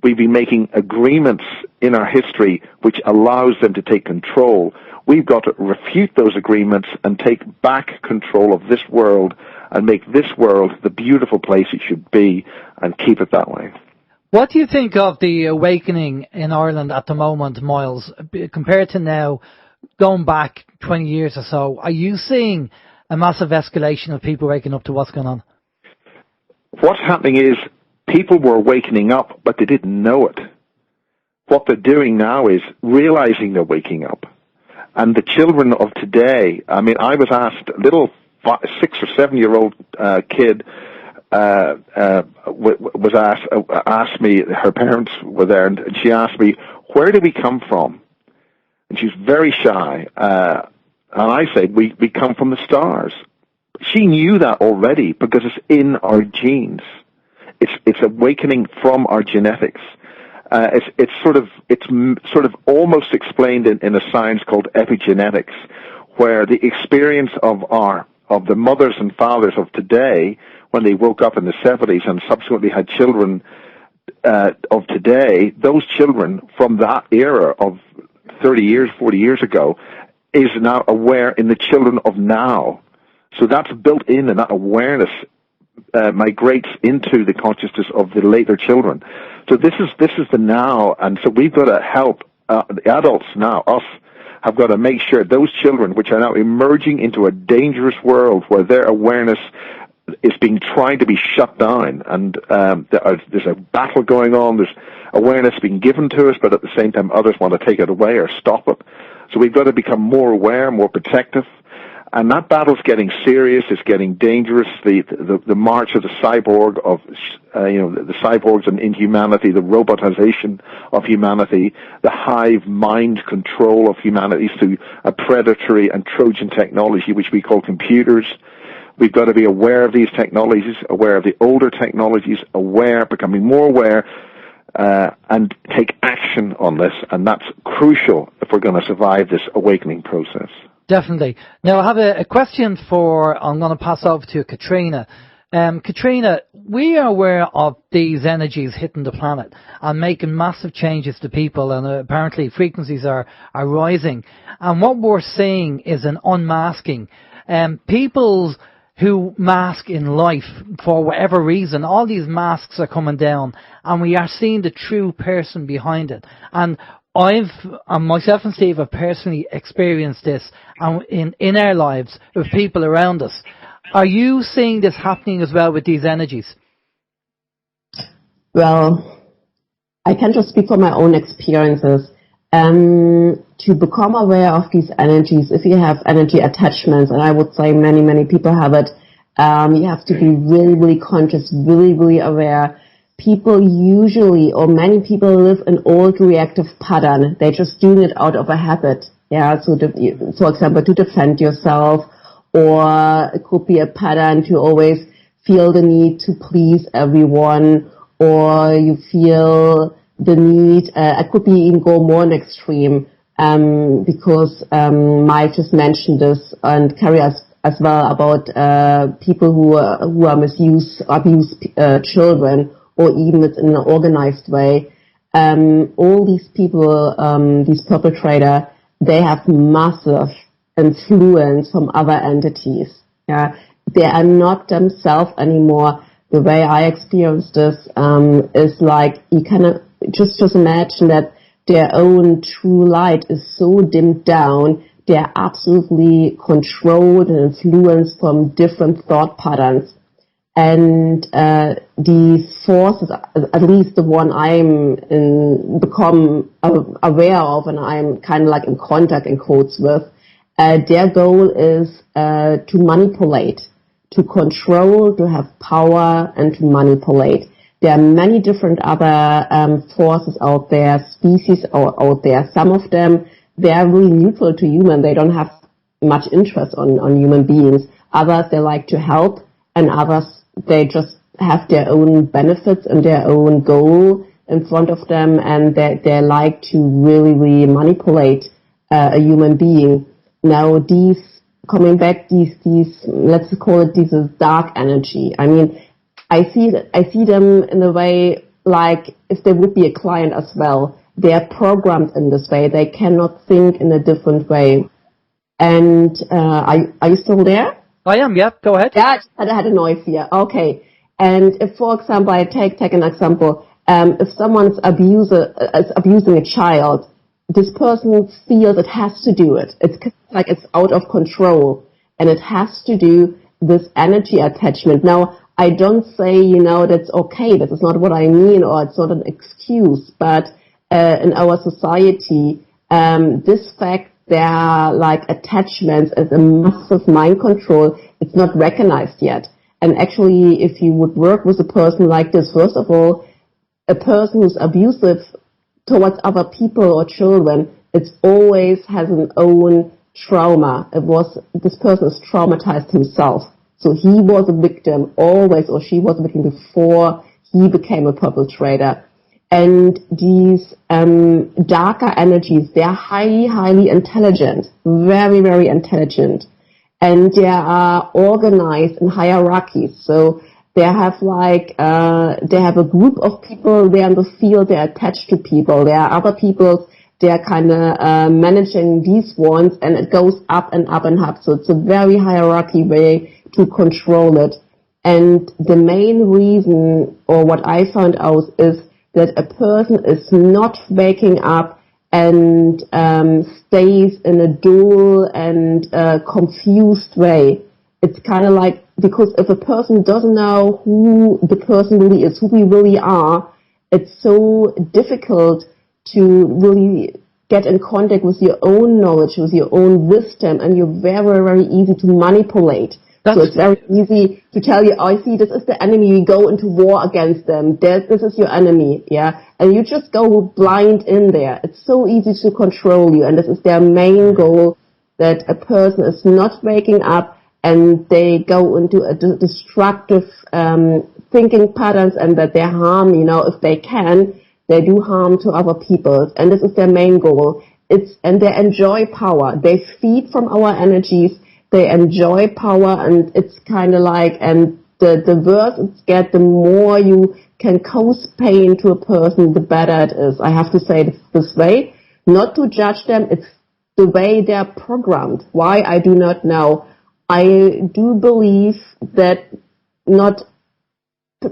We've been making agreements in our history which allows them to take control. We've got to refute those agreements and take back control of this world and make this world the beautiful place it should be, and keep it that way. What do you think of the awakening in Ireland at the moment, Miles, compared to now, going back 20 years or so? Are you seeing a massive escalation of people waking up to what's going on? What's happening is people were waking up, but they didn't know it. What they're doing now is realizing they're waking up. And the children of today, I mean, I was asked, a little 6 or 7 year old kid was asked me, her parents were there, and she asked me, where do we come from? And she's very shy. And I said, we come from the stars. She knew that already because it's in our genes. It's awakening from our genetics. It's sort of almost explained in a science called epigenetics, where the experience of the mothers and fathers of today, when they woke up in the 70s and subsequently had children of today, those children from that era of 30 years, 40 years ago, is now aware in the children of now. So that's built in, and that awareness migrates into the consciousness of the later children. So this is the now, and so we've got to help the adults now, us, have got to make sure those children, which are now emerging into a dangerous world where their awareness is being tried to be shut down, and there's a battle going on, there's awareness being given to us, but at the same time others want to take it away or stop it. So we've got to become more aware, more protective. And that battle's getting serious. It's getting dangerous. The march of the cyborg, the cyborgs and inhumanity, the robotization of humanity, the hive mind control of humanity through a predatory and Trojan technology, which we call computers. We've got to be aware of these technologies, aware of the older technologies, becoming more aware, and take action on this. And that's crucial if we're going to survive this awakening process. Definitely. Now, I have a question I'm going to pass over to Katherina. Katherina, we are aware of these energies hitting the planet and making massive changes to people, and apparently frequencies are rising. And what we're seeing is an unmasking. People who mask in life for whatever reason, all these masks are coming down, and we are seeing the true person behind it. And myself and Steve have personally experienced this in our lives with people around us. Are you seeing this happening as well with these energies? Well, I can just speak from my own experiences. To become aware of these energies, if you have energy attachments, and I would say many, many people have it, you have to be really, really conscious, really, really aware. People usually, or many people, live an old reactive pattern. They're just doing it out of a habit. Yeah, so for example, to defend yourself, or it could be a pattern to always feel the need to please everyone, or you feel the need, it could be even go more an extreme, because Mike just mentioned this, and Kerry as well, about people who abuse children, or even it's in an organized way. All these people, these perpetrators, they have massive influence from other entities. Yeah, they are not themselves anymore. The way I experience this is like, you cannot just imagine that their own true light is so dimmed down. They are absolutely controlled and influenced from different thought patterns. And these forces, at least the one I'm become aware of, and I'm kind of like in contact, in quotes, with, their goal is to manipulate, to control, to have power, and to manipulate. There are many different other forces out there, species out there. Some of them, they are really neutral to human. They don't have much interest on human beings. Others, they like to help, and others, they just have their own benefits and their own goal in front of them, and they like to really, really manipulate a human being. Now, these let's call it this dark energy. I mean, I see them in a way like if they would be a client as well. They are programmed in this way. They cannot think in a different way. And are you still there? I am, yeah. Go ahead. Yeah, I had a noise here. Okay. And if, for example, I take an example, if someone's abusing a child, this person feels it has to do it. It's like it's out of control, and it has to do this energy attachment. Now, I don't say, that's okay. That is not what I mean, or it's not an excuse. But in our society, this fact their like attachments as a massive mind control. It's not recognized yet. And actually, if you would work with a person like this, first of all, a person who's abusive towards other people or children, it always has an own trauma. This person is traumatized himself. So he was a victim always, or she was a victim before he became a perpetrator. And these darker energies, they are highly, highly intelligent, very, very intelligent. And they are organized in hierarchies. So they have they have a group of people there in the field, they're attached to people. There are other people, they're kind of managing these ones, and it goes up and up and up. So it's a very hierarchy way to control it. And the main reason, or what I found out, is that a person is not waking up and stays in a dull and confused way. It's kind of like, because if a person doesn't know who the person really is, who we really are, it's so difficult to really get in contact with your own knowledge, with your own wisdom, and you're very, very easy to manipulate. So it's very easy to tell you, oh, I see, this is the enemy, you go into war against them, this is your enemy, yeah, and you just go blind in there. It's so easy to control you, and this is their main goal, that a person is not waking up and they go into a destructive thinking patterns, and that they harm, if they can, they do harm to other people, and this is their main goal. And they enjoy power. They feed from our energies. They enjoy power, and it's kind of like, and the worse it gets, the more you can cause pain to a person, the better it is. I have to say it this way, not to judge them. It's the way they're programmed. Why, I do not know. I do believe that not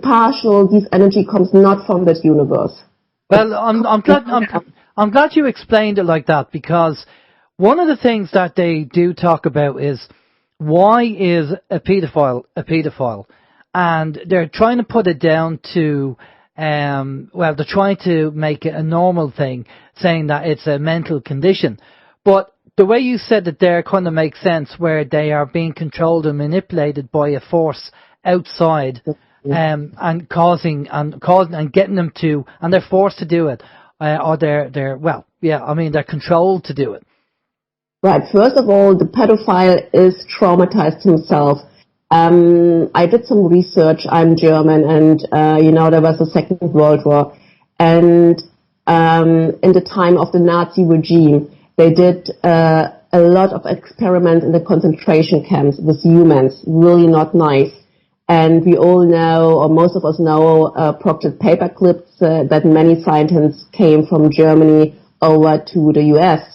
partial, this energy comes not from that universe. Well, I'm glad you explained it like that, because one of the things that they do talk about is, why is a paedophile a paedophile? And they're trying to put it down to, they're trying to make it a normal thing, saying that it's a mental condition. But the way you said it there kind of makes sense, where they are being controlled and manipulated by a force outside, and causing and getting them to, and they're forced to do it, or they're controlled to do it. Right. First of all, the pedophile is traumatized himself. I did some research. I'm German, and there was the Second World War, and in the time of the Nazi regime, they did a lot of experiments in the concentration camps with humans. Really not nice. And we all know, or most of us know, proctored paper clips that many scientists came from Germany over to the US.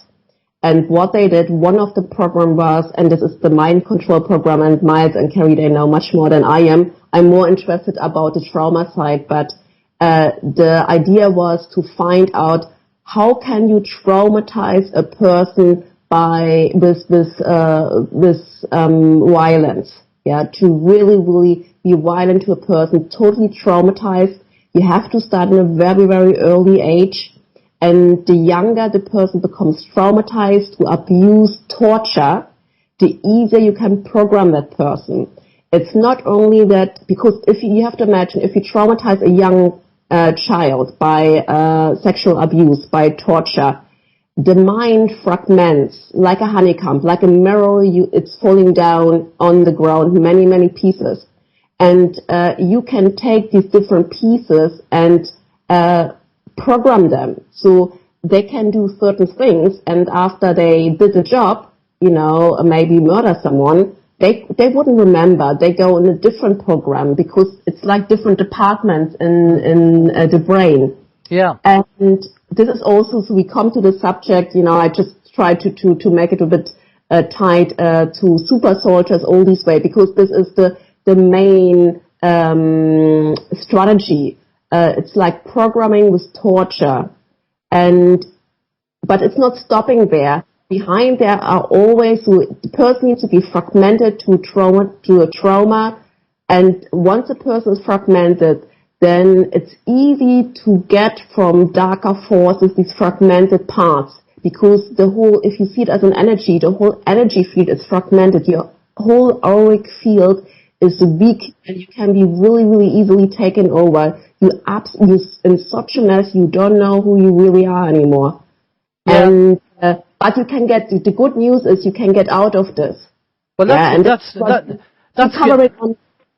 And what they did, one of the program was, and this is the mind control program, and Miles and Kerry, they know much more than I am. I'm more interested about the trauma side, but the idea was to find out, how can you traumatize a person by this violence? Yeah, to really, really be violent to a person, totally traumatized. You have to start in a very, very early age. And the younger the person becomes traumatized to abuse, torture, the easier you can program that person. It's not only that, because if you have to imagine, if you traumatize a young child by sexual abuse, by torture, the mind fragments like a honeycomb, like a mirror. It's falling down on the ground, many, many pieces. And you can take these different pieces and program them so they can do certain things, and after they did the job, maybe murder someone, they wouldn't remember. They go in a different program, because it's like different departments in the brain. Yeah. And this is also, so we come to the subject, I just try to make it a bit tied to super soldiers all this way, because this is the main strategy. It's like programming with torture, but it's not stopping there. Behind there are always, the person needs to be fragmented to a trauma, and once a person is fragmented, then it's easy to get from darker forces these fragmented parts. because if you see it as an energy, the whole energy field is fragmented. Your whole auric field is weak, and you can be really, really easily taken over. You're in such a mess, you don't know who you really are anymore. Yeah. And but you can get, the good news is you can get out of this. Well, that's cover it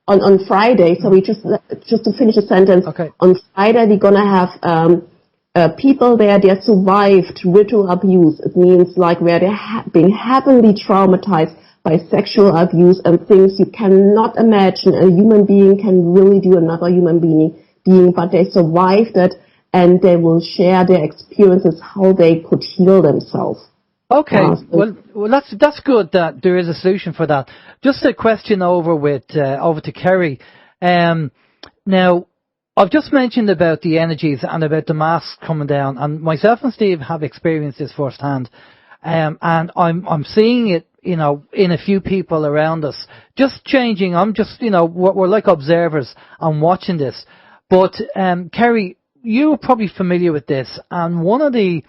on Friday. So we just to finish the sentence. Okay. On Friday we're gonna have people there. They survived ritual abuse. It means like where they have been heavily traumatized by sexual abuse and things you cannot imagine a human being can really do another human being, but they survived it, and they will share their experiences, how they could heal themselves. Okay, well, that's good that there is a solution for that. Just a question over to Kerry. Now, I've just mentioned about the energies and about the masks coming down, and myself and Steve have experienced this firsthand, and I'm seeing it, in a few people around us. Just changing. I'm just, we're like observers. I'm watching this, but Kerry, you're probably familiar with this, and one of the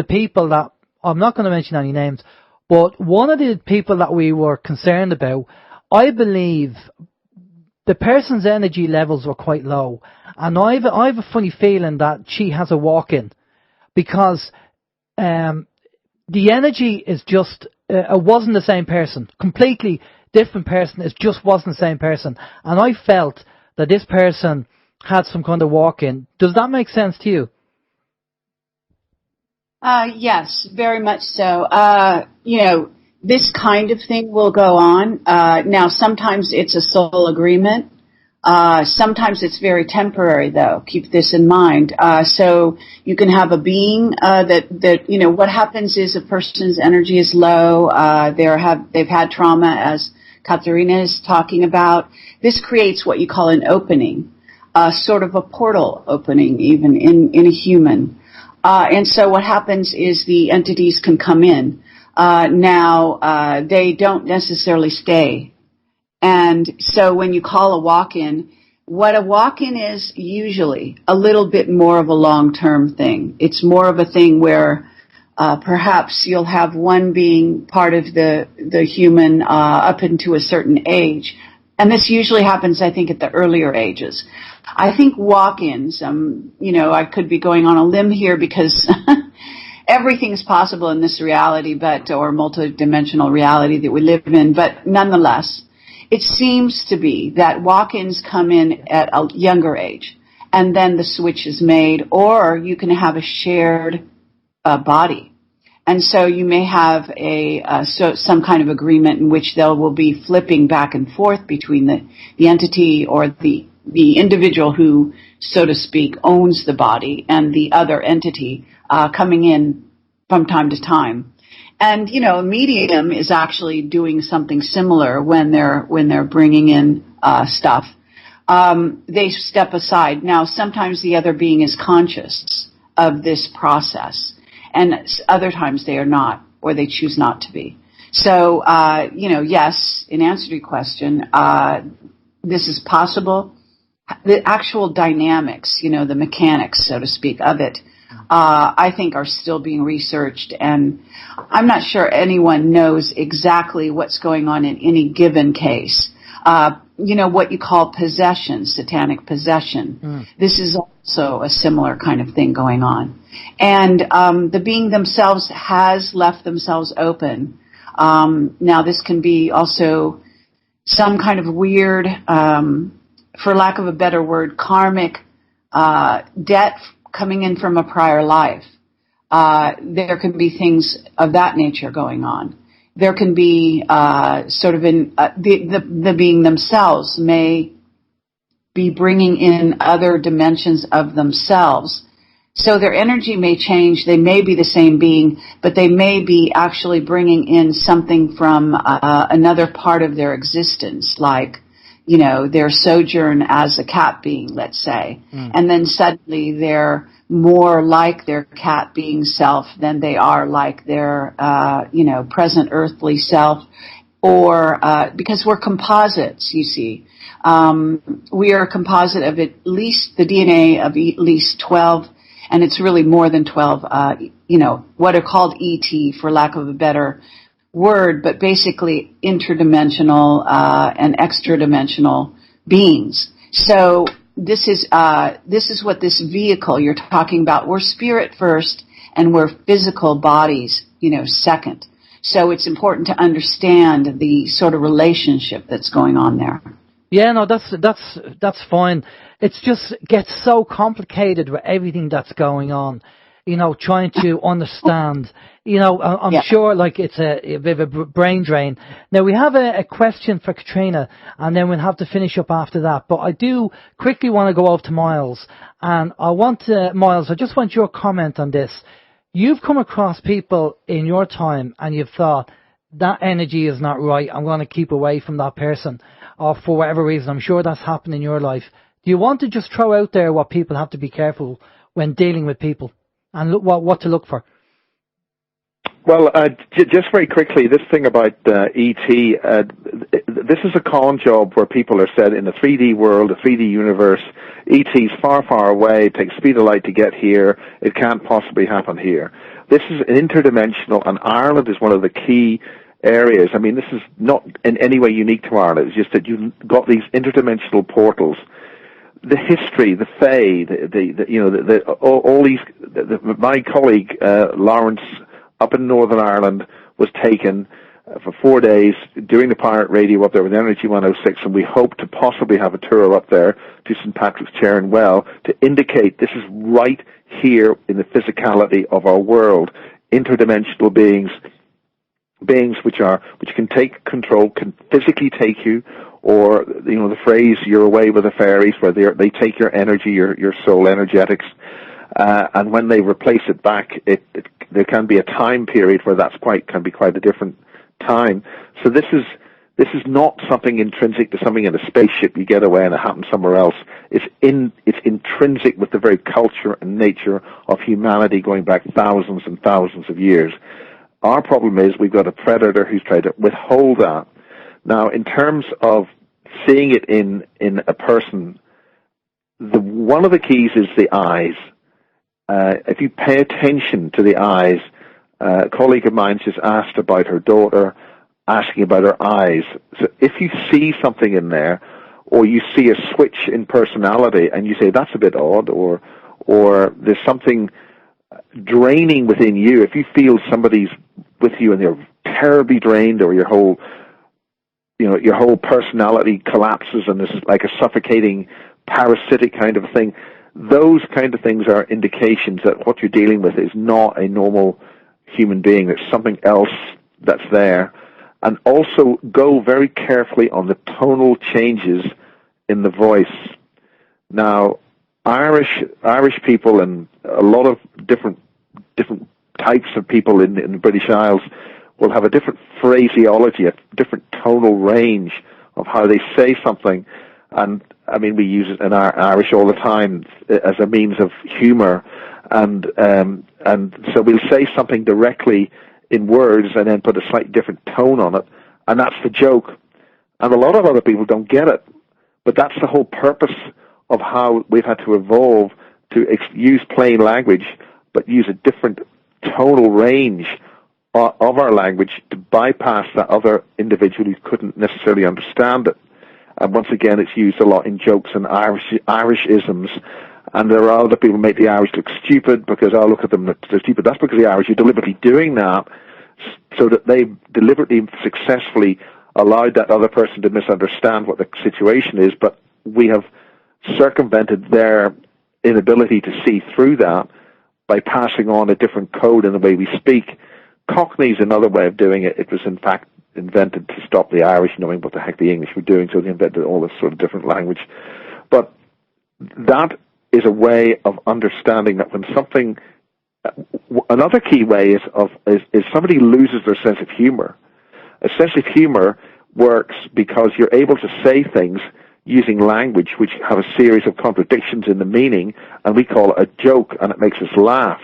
people that, I'm not going to mention any names, but one of the people that we were concerned about, I believe the person's energy levels were quite low, and I have a funny feeling that she has a walk-in, because the energy is just, it wasn't the same person, completely different person, it just wasn't the same person, and I felt that this person had some kind of walk-in. Does that make sense to you? Yes, very much so. This kind of thing will go on. Now, sometimes it's a soul agreement. Sometimes it's very temporary, though. Keep this in mind. So you can have a being that what happens is a person's energy is low. They've had trauma, as Katherina is talking about. This creates what you call an opening, sort of a portal opening, even in a human. And so what happens is the entities can come in. Now, they don't necessarily stay. And so when you call a walk-in, what a walk-in is usually a little bit more of a long-term thing. It's more of a thing where perhaps you'll have one being part of the human up into a certain age. And this usually happens, I think, at the earlier ages. I think walk-ins, I could be going on a limb here because everything's possible in this reality, or multidimensional reality that we live in. But nonetheless, it seems to be that walk-ins come in at a younger age, and then the switch is made, or you can have a shared body. And so you may have some kind of agreement in which they will be flipping back and forth between the entity or the individual who, so to speak, owns the body and the other entity coming in from time to time. And, a medium is actually doing something similar when they're bringing in stuff. They step aside. Now, sometimes the other being is conscious of this process, and other times they are not, or they choose not to be. So, yes, in answer to your question, this is possible. The actual dynamics, the mechanics, so to speak, of it, I think are still being researched, and I'm not sure anyone knows exactly what's going on in any given case. What you call possession, satanic possession. This is also a similar kind of thing going on. And the being themselves has left themselves open. Now, this can be also some kind of weird, for lack of a better word, karmic debt coming in from a prior life. There can be things of that nature going on. There can be sort of the being themselves may be bringing in other dimensions of themselves. So their energy may change. They may be the same being, but they may be actually bringing in something from another part of their existence, like, their sojourn as a cat being, let's say. And then suddenly they're more like their cat being self than they are like their, present earthly self. Or, because we're composites, you see. We are a composite of at least the DNA of at least 12, and it's really more than 12, what are called ET, for lack of a better word, but basically interdimensional and extra-dimensional beings. So this is what this vehicle you're talking about. We're spirit first, and we're physical bodies, second. So it's important to understand the sort of relationship that's going on there. Yeah, no, that's fine. It's just gets so complicated with everything that's going on. Trying to understand. I'm sure like it's a bit of a brain drain. Now we have a question for Katherina, and then we'll have to finish up after that. But I do quickly want to go over to Miles, and Miles, I just want your comment on this. You've come across people in your time, and you've thought that energy is not right. I'm going to keep away from that person, or for whatever reason. I'm sure that's happened in your life. Do you want to just throw out there what people have to be careful when dealing with people? And look what to look for. Well, just very quickly, this thing about ET, this is a con job where people are said in a 3D world, a 3D universe, ET's far, far away, it takes speed of light to get here, it can't possibly happen here. This is interdimensional, and Ireland is one of the key areas. I mean, this is not in any way unique to Ireland, it's just that you've got these interdimensional portals. The history, the Fae, all these. My colleague Lawrence up in Northern Ireland was taken for 4 days doing the pirate radio up there with Energy 106, and we hope to possibly have a tour up there to St. Patrick's Chair and Well to indicate this is right here in the physicality of our world. Interdimensional beings which can take control, can physically take you. Or, the phrase, you're away with the fairies, where they take your energy, your soul energetics, and when they replace it back, there can be a time period where can be quite a different time. So this is not something intrinsic to something in a spaceship you get away and it happens somewhere else. It's intrinsic with the very culture and nature of humanity going back thousands and thousands of years. Our problem is we've got a predator who's tried to withhold that. Now, in terms of seeing it in a person, one of the keys is the eyes. If you pay attention to the eyes, a colleague of mine just asked about her daughter, asking about her eyes. So if you see something in there, or you see a switch in personality, and you say, that's a bit odd, or there's something draining within you, if you feel somebody's with you and they're terribly drained, or your whole personality collapses and this is like a suffocating parasitic kind of thing, those kind of things are indications that what you're dealing with is not a normal human being. There's something else that's there. And also go very carefully on the tonal changes in the voice. Now, Irish people and a lot of different types of people in the British Isles will have a different phraseology, a different tonal range of how they say something. And, I mean, we use it in Irish all the time as a means of humor. And so we'll say something directly in words and then put a slightly different tone on it. And that's the joke. And a lot of other people don't get it. But that's the whole purpose of how we've had to evolve to use plain language, but use a different tonal range of our language to bypass that other individual who couldn't necessarily understand it. And once again, it's used a lot in jokes and Irish-isms. And there are other people who make the Irish look stupid because I look at them, they're stupid. That's because the Irish are deliberately doing that so that they deliberately, successfully allowed that other person to misunderstand what the situation is. But we have circumvented their inability to see through that by passing on a different code in the way we speak. Cockney is another way of doing it. It was, in fact, invented to stop the Irish knowing what the heck the English were doing, so they invented all this sort of different language. But that is a way of understanding that when something... Another key way is somebody loses their sense of humor. A sense of humor works because you're able to say things using language which have a series of contradictions in the meaning, and we call it a joke, and it makes us laugh.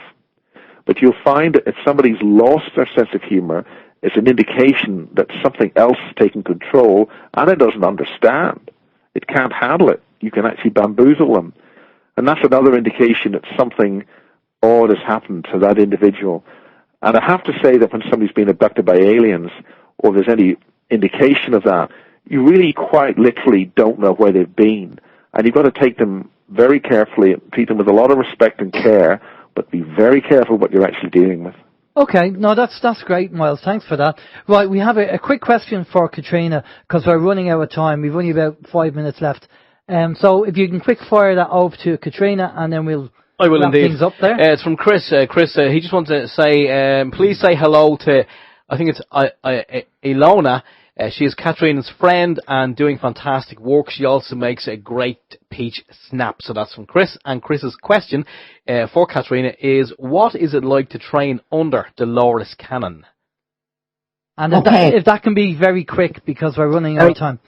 But you'll find that if somebody's lost their sense of humor, it's an indication that something else is taking control, and it doesn't understand. It can't handle it. You can actually bamboozle them. And that's another indication that something odd has happened to that individual. And I have to say that when somebody's been abducted by aliens, or there's any indication of that, you really quite literally don't know where they've been. And you've got to take them very carefully, treat them with a lot of respect and care, but be very careful what you're actually dealing with. Okay, no, that's great, Miles. Thanks for that. Right, we have a quick question for Katherina, because we're running out of time. We've only about 5 minutes left. So if you can quick fire that over to Katherina, and then we'll I will wrap indeed. things up there. It's from Chris. Chris, he just wants to say, please say hello to, I think it's Ilona. She is Katherina's friend and doing fantastic work. She also makes a great peach snap. So that's from Chris. And Chris's question for Katherina is, what is it like to train under Dolores Cannon? And Okay. if that can be very quick, because we're running out of time.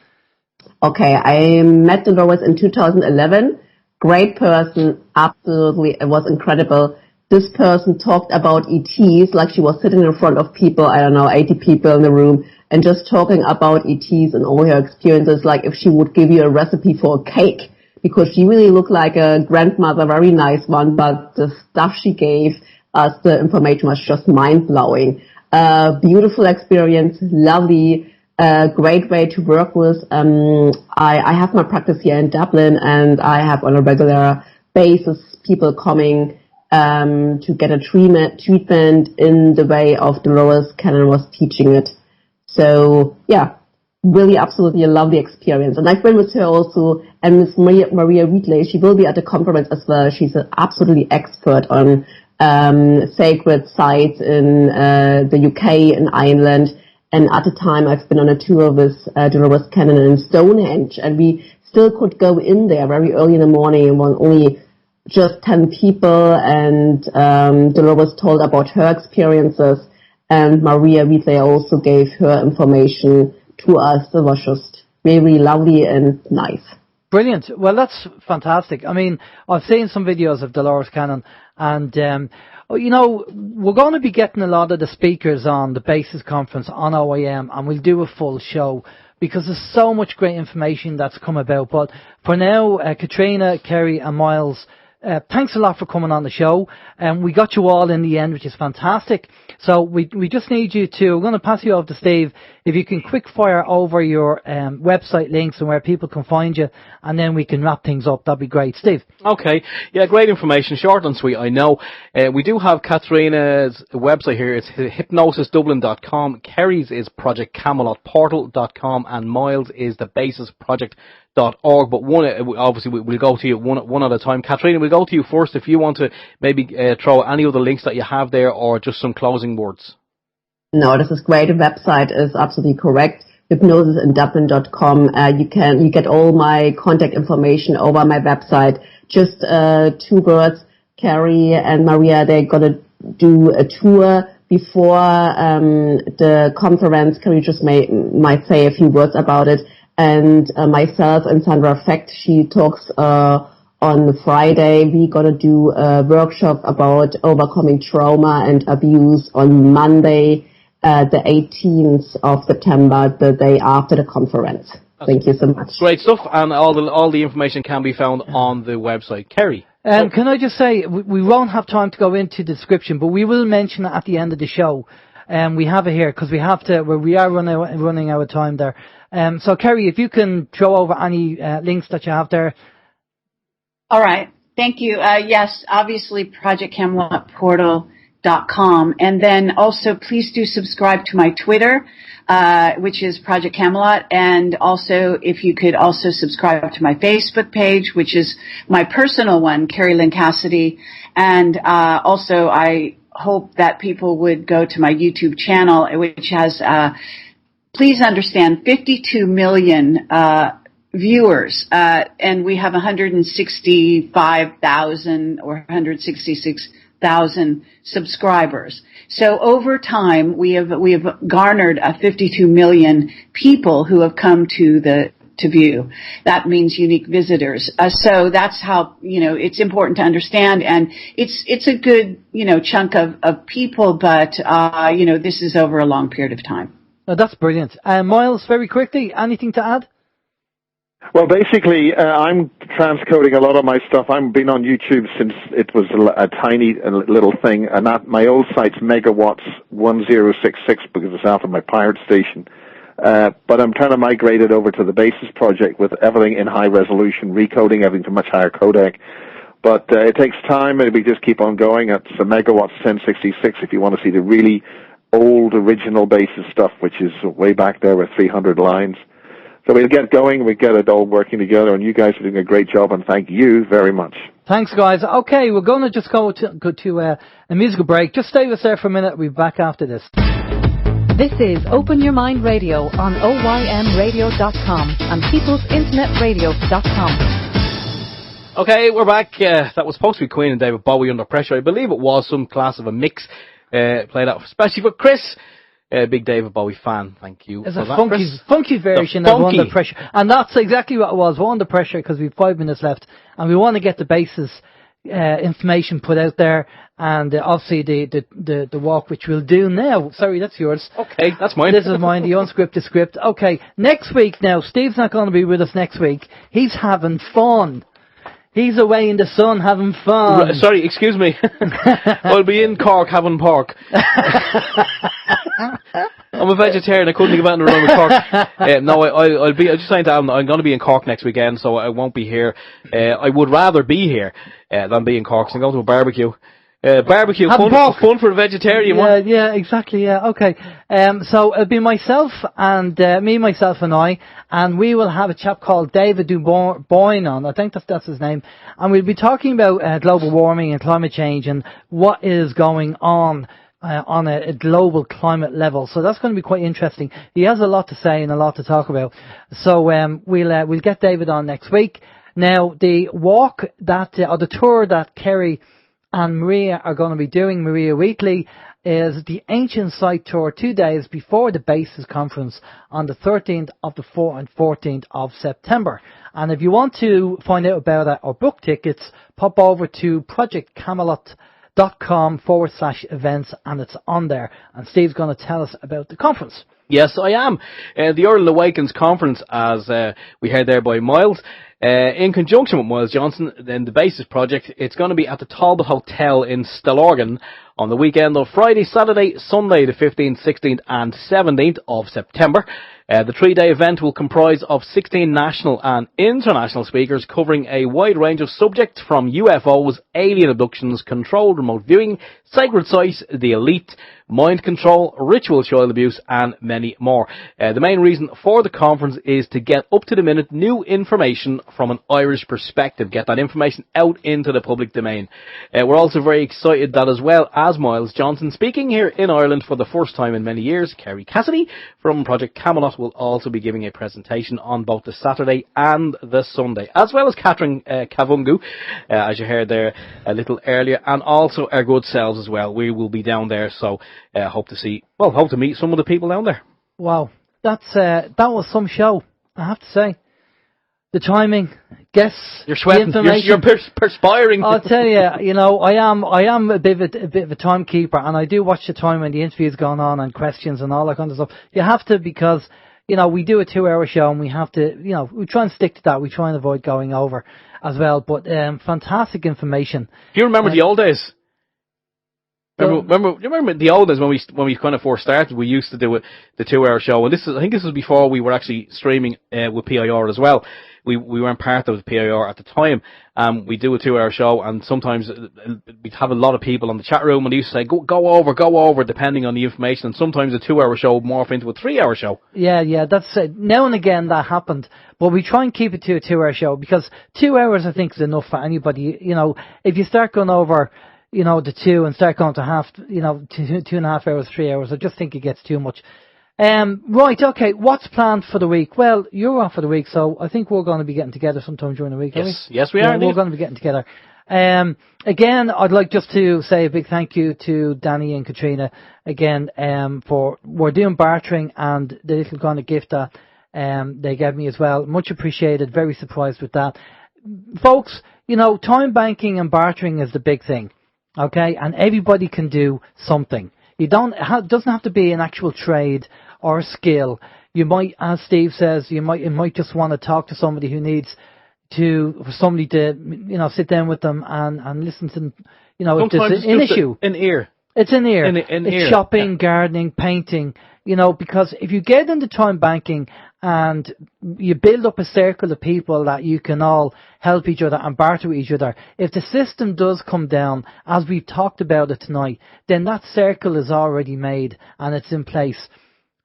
Okay, I met Dolores in 2011. Great person, absolutely, it was incredible. This person talked about ETs like she was sitting in front of people, I don't know, 80 people in the room, and just talking about ETs and all her experiences, like if she would give you a recipe for a cake, because she really looked like a grandmother, very nice one, but the stuff she gave us, the information was just mind-blowing. Beautiful experience, lovely, great way to work with. I have my practice here in Dublin, and I have on a regular basis people coming to get a treatment in the way of Dolores Cannon was teaching it. So yeah, really absolutely a lovely experience. And I've been with her also, and Miss Maria Wheatley, she will be at the conference as well. She's an absolutely expert on sacred sites in the UK and Ireland. And at the time, I've been on a tour with Dolores Cannon in Stonehenge, and we still could go in there very early in the morning, and were only just 10 people, and Dolores told about her experiences, and Maria Wheatley also gave her information to us. It was just really lovely and nice. Brilliant. Well, that's fantastic. I mean, I've seen some videos of Dolores Cannon, and you know, we're going to be getting a lot of the speakers on the Basis Conference on OYM, and we'll do a full show, because there's so much great information that's come about. But for now, Katherina, Kerry and Miles, thanks a lot for coming on the show. We got you all in the end, which is fantastic. So we just need you to, we're going to pass you off to Steve. If you can quick fire over your website links and where people can find you, and then we can wrap things up. That'd be great. Steve. Okay. Yeah, great information. Short and sweet, I know. We do have Katherina's website here. It's hypnosisdublin.com. Kerry's is projectcamelotportal.com, and Miles is thebasisproject.org. But one, obviously, we'll go to you one at a time. Katherina, we'll go to you first if you want to maybe throw any of the links that you have there, or just some closing words. No, this is great. The website is absolutely correct. hypnosisdublin.com. You get all my contact information over my website. Just 2 words. Kerry and Maria, they're gonna do a tour before the conference. Kerry just might say a few words about it. And myself and Sandra Fecht, she talks on Friday. We're gonna do a workshop about overcoming trauma and abuse on Monday, the 18th of September, the day after the conference. Thank you so much. Great stuff, and all the information can be found on the website. Kerry. Can I just say, we won't have time to go into the description, but we will mention it at the end of the show. We have it here, because we are running out of time there. So Kerry, if you can throw over any links that you have there. All right. Thank you. Yes, obviously projectcamelotportal.com. And then also please do subscribe to my Twitter, which is Project Camelot. And also, if you could also subscribe to my Facebook page, which is my personal one, Kerry Lynn Cassidy. And also, I hope that people would go to my YouTube channel, which has, please understand, 52 million viewers, and we have 165,000 or 166,000 subscribers. So over time, we have garnered 52 million people who have come to view. That means unique visitors. So that's how, it's important to understand, and it's a good, chunk of people, but, this is over a long period of time. Oh, that's brilliant. Miles, very quickly, anything to add? Well, basically, I'm transcoding a lot of my stuff. I've been on YouTube since it was a tiny little thing, and my old site's megawatts 1066 because it's after my pirate station. But I'm trying to migrate it over to the Basis project with everything in high resolution, recoding everything to much higher codec. But it takes time, and we just keep on going. It's a megawatts 1066 if you want to see the really old original Basis stuff, which is way back there with 300 lines. So we'll get going, we get it all working together, and you guys are doing a great job, and thank you very much. Thanks, guys. Okay, we're going to just go to a musical break. Just stay with us there for a minute. We'll be back after this. This is Open Your Mind Radio on OYMradio.com and peoplesinternetradio.com. Okay, we're back. That was supposed to be Queen and David Bowie Under Pressure. I believe it was some class of a mix. Played out especially for Chris. Big David Bowie fan, thank you. It's for a that, funky version of Under Pressure. And that's exactly what it was, Under Pressure, because we've 5 minutes left. And we want to get the Basis information put out there. And obviously the walk, which we'll do now. Sorry, that's yours. Okay, that's mine. This is mine, the unscripted script. Okay, next week now, Steve's not going to be with us next week. He's having fun. He's away in the sun having fun. Sorry, excuse me. I'll be in Cork having pork. I'm a vegetarian. I couldn't think of anything wrong with Cork. No, I'll be. I just saying to Alan, I'm going to be in Cork next weekend, so I won't be here. I would rather be here than be in Cork. So I'm going to a barbecue. Barbecue, fun for a vegetarian. Yeah, exactly. Yeah, okay. So it'll be myself and myself and I, and we will have a chap called David Duboyne on. I think that's his name, and we'll be talking about global warming and climate change and what is going on a global climate level. So that's going to be quite interesting. He has a lot to say and a lot to talk about. So we'll get David on next week. Now the walk or the tour that Kerry and Maria are going to be doing, Maria Wheatley, is the Ancient Site Tour 2 days before the Basis Conference on the 13th of the 4th and 14th of September. And if you want to find out about that or book tickets, pop over to projectcamelot.com/events, and it's on there. And Steve's going to tell us about the conference. Yes, I am. The Ireland Awakens Conference, as we heard there by Miles, in conjunction with Miles Johnson and the Basis Project, it's going to be at the Talbot Hotel in Stillorgan on the weekend of Friday, Saturday, Sunday, the 15th, 16th and 17th of September. The 3-day event will comprise of 16 national and international speakers covering a wide range of subjects from UFOs, alien abductions, controlled remote viewing, sacred sites, the elite, mind control, ritual child abuse, and many more. The main reason for the conference is to get up-to-the-minute new information from an Irish perspective, get that information out into the public domain. We're also very excited that, as well as Miles Johnson, speaking here in Ireland for the first time in many years, Kerry Cassidy from Project Camelot will also be giving a presentation on both the Saturday and the Sunday, as well as Catherine Kavungu, as you heard there a little earlier, and also our good selves as well. We will be down there, so hope to meet some of the people down there. Wow, that was some show, I have to say. The timing, guests, you're sweating, you're perspiring. I'll tell you, I am a bit of a timekeeper, and I do watch the time when the interview's going on and questions and all that kind of stuff. You have to, because we do a 2-hour show, and we have to, we try and stick to that. We try and avoid going over as well. But fantastic information. Do you remember the old days? Remember the old days when we kind of first started? We used to do the 2-hour show, and I think this was before we were actually streaming with PIR as well. We weren't part of the PIR at the time. We do a 2-hour show, and sometimes we'd have a lot of people on the chat room, and they used to say, go over, depending on the information. And sometimes a 2-hour show would morph into a 3-hour show. Yeah, that's now and again that happened. But we try and keep it to a 2-hour show, because 2 hours, I think, is enough for anybody. If you start going over, the 2 and start going to half, 2.5 hours, 3 hours, I just think it gets too much. Right, okay, what's planned for the week? Well, you're off for the week, so I think we're going to be getting together sometime during the week, are we? Yes, we are. We're going to be getting together. Again, I'd like just to say a big thank you to Danny and Katrina again, we're doing bartering, and the little kind of gift that they gave me as well. Much appreciated, very surprised with that. Folks, time banking and bartering is the big thing, okay? And everybody can do something. It doesn't have to be an actual trade or a skill. you might, as Steve says, you might just want to talk to somebody who needs for somebody to, sit down with them and listen to, if there's an issue. An ear. It's an ear. It's ear. Shopping, gardening, painting, because if you get into time banking and you build up a circle of people that you can all help each other and barter with each other, if the system does come down, as we've talked about it tonight, then that circle is already made and it's in place.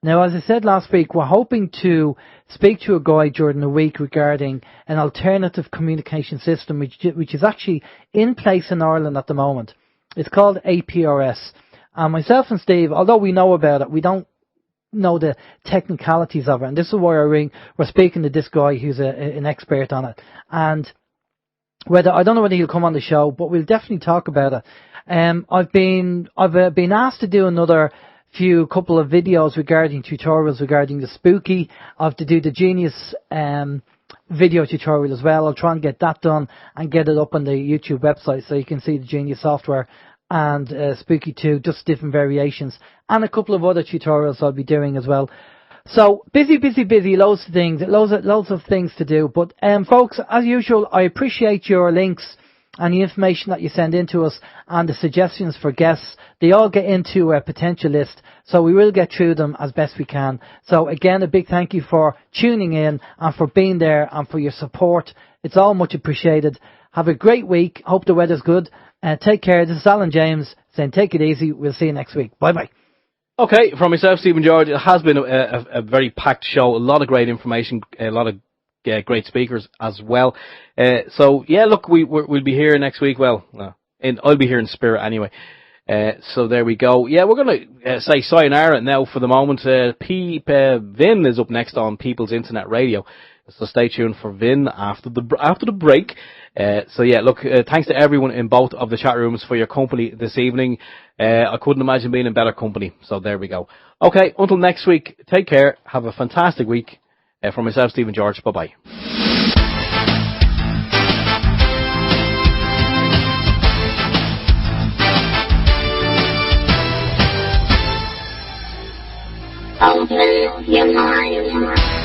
Now, as I said last week, we're hoping to speak to a guy during the week regarding an alternative communication system which is actually in place in Ireland at the moment. It's called APRS. And myself and Steve, although we know about it, we don't know the technicalities of it. And this is why we're speaking to this guy who's an expert on it. And I don't know whether he'll come on the show, but we'll definitely talk about it. I've been asked to do another couple of videos regarding tutorials regarding the spooky. I have to do the Genius video tutorial as well. I'll try and get that done and get it up on the YouTube website so you can see the Genius software and Spooky 2, just different variations, and a couple of other tutorials I'll be doing as well. So busy, loads of things to do. But folks, as usual, I appreciate your links and the information that you send in to us and the suggestions for guests. They all get into a potential list, so we will get through them as best we can. So again, a big thank you for tuning in and for being there and for your support. It's all much appreciated. Have a great week. Hope the weather's good. Take care. This is Alan James saying take it easy. We'll see you next week. Bye-bye. Okay, from myself, Stephen George, it has been a very packed show. A lot of great information, a lot of great speakers as well. So yeah, look, we'll be here next week. Well, I'll be here in spirit anyway. So there we go. Yeah, we're gonna say sayonara now for the moment. Vin is up next on People's Internet Radio, so stay tuned for Vin after the break. So yeah, look, thanks to everyone in both of the chat rooms for your company this evening. I couldn't imagine being in better company. So there we go. Okay, until next week, take care. Have a fantastic week. From myself, Stephen George. Bye-bye. Open your mind.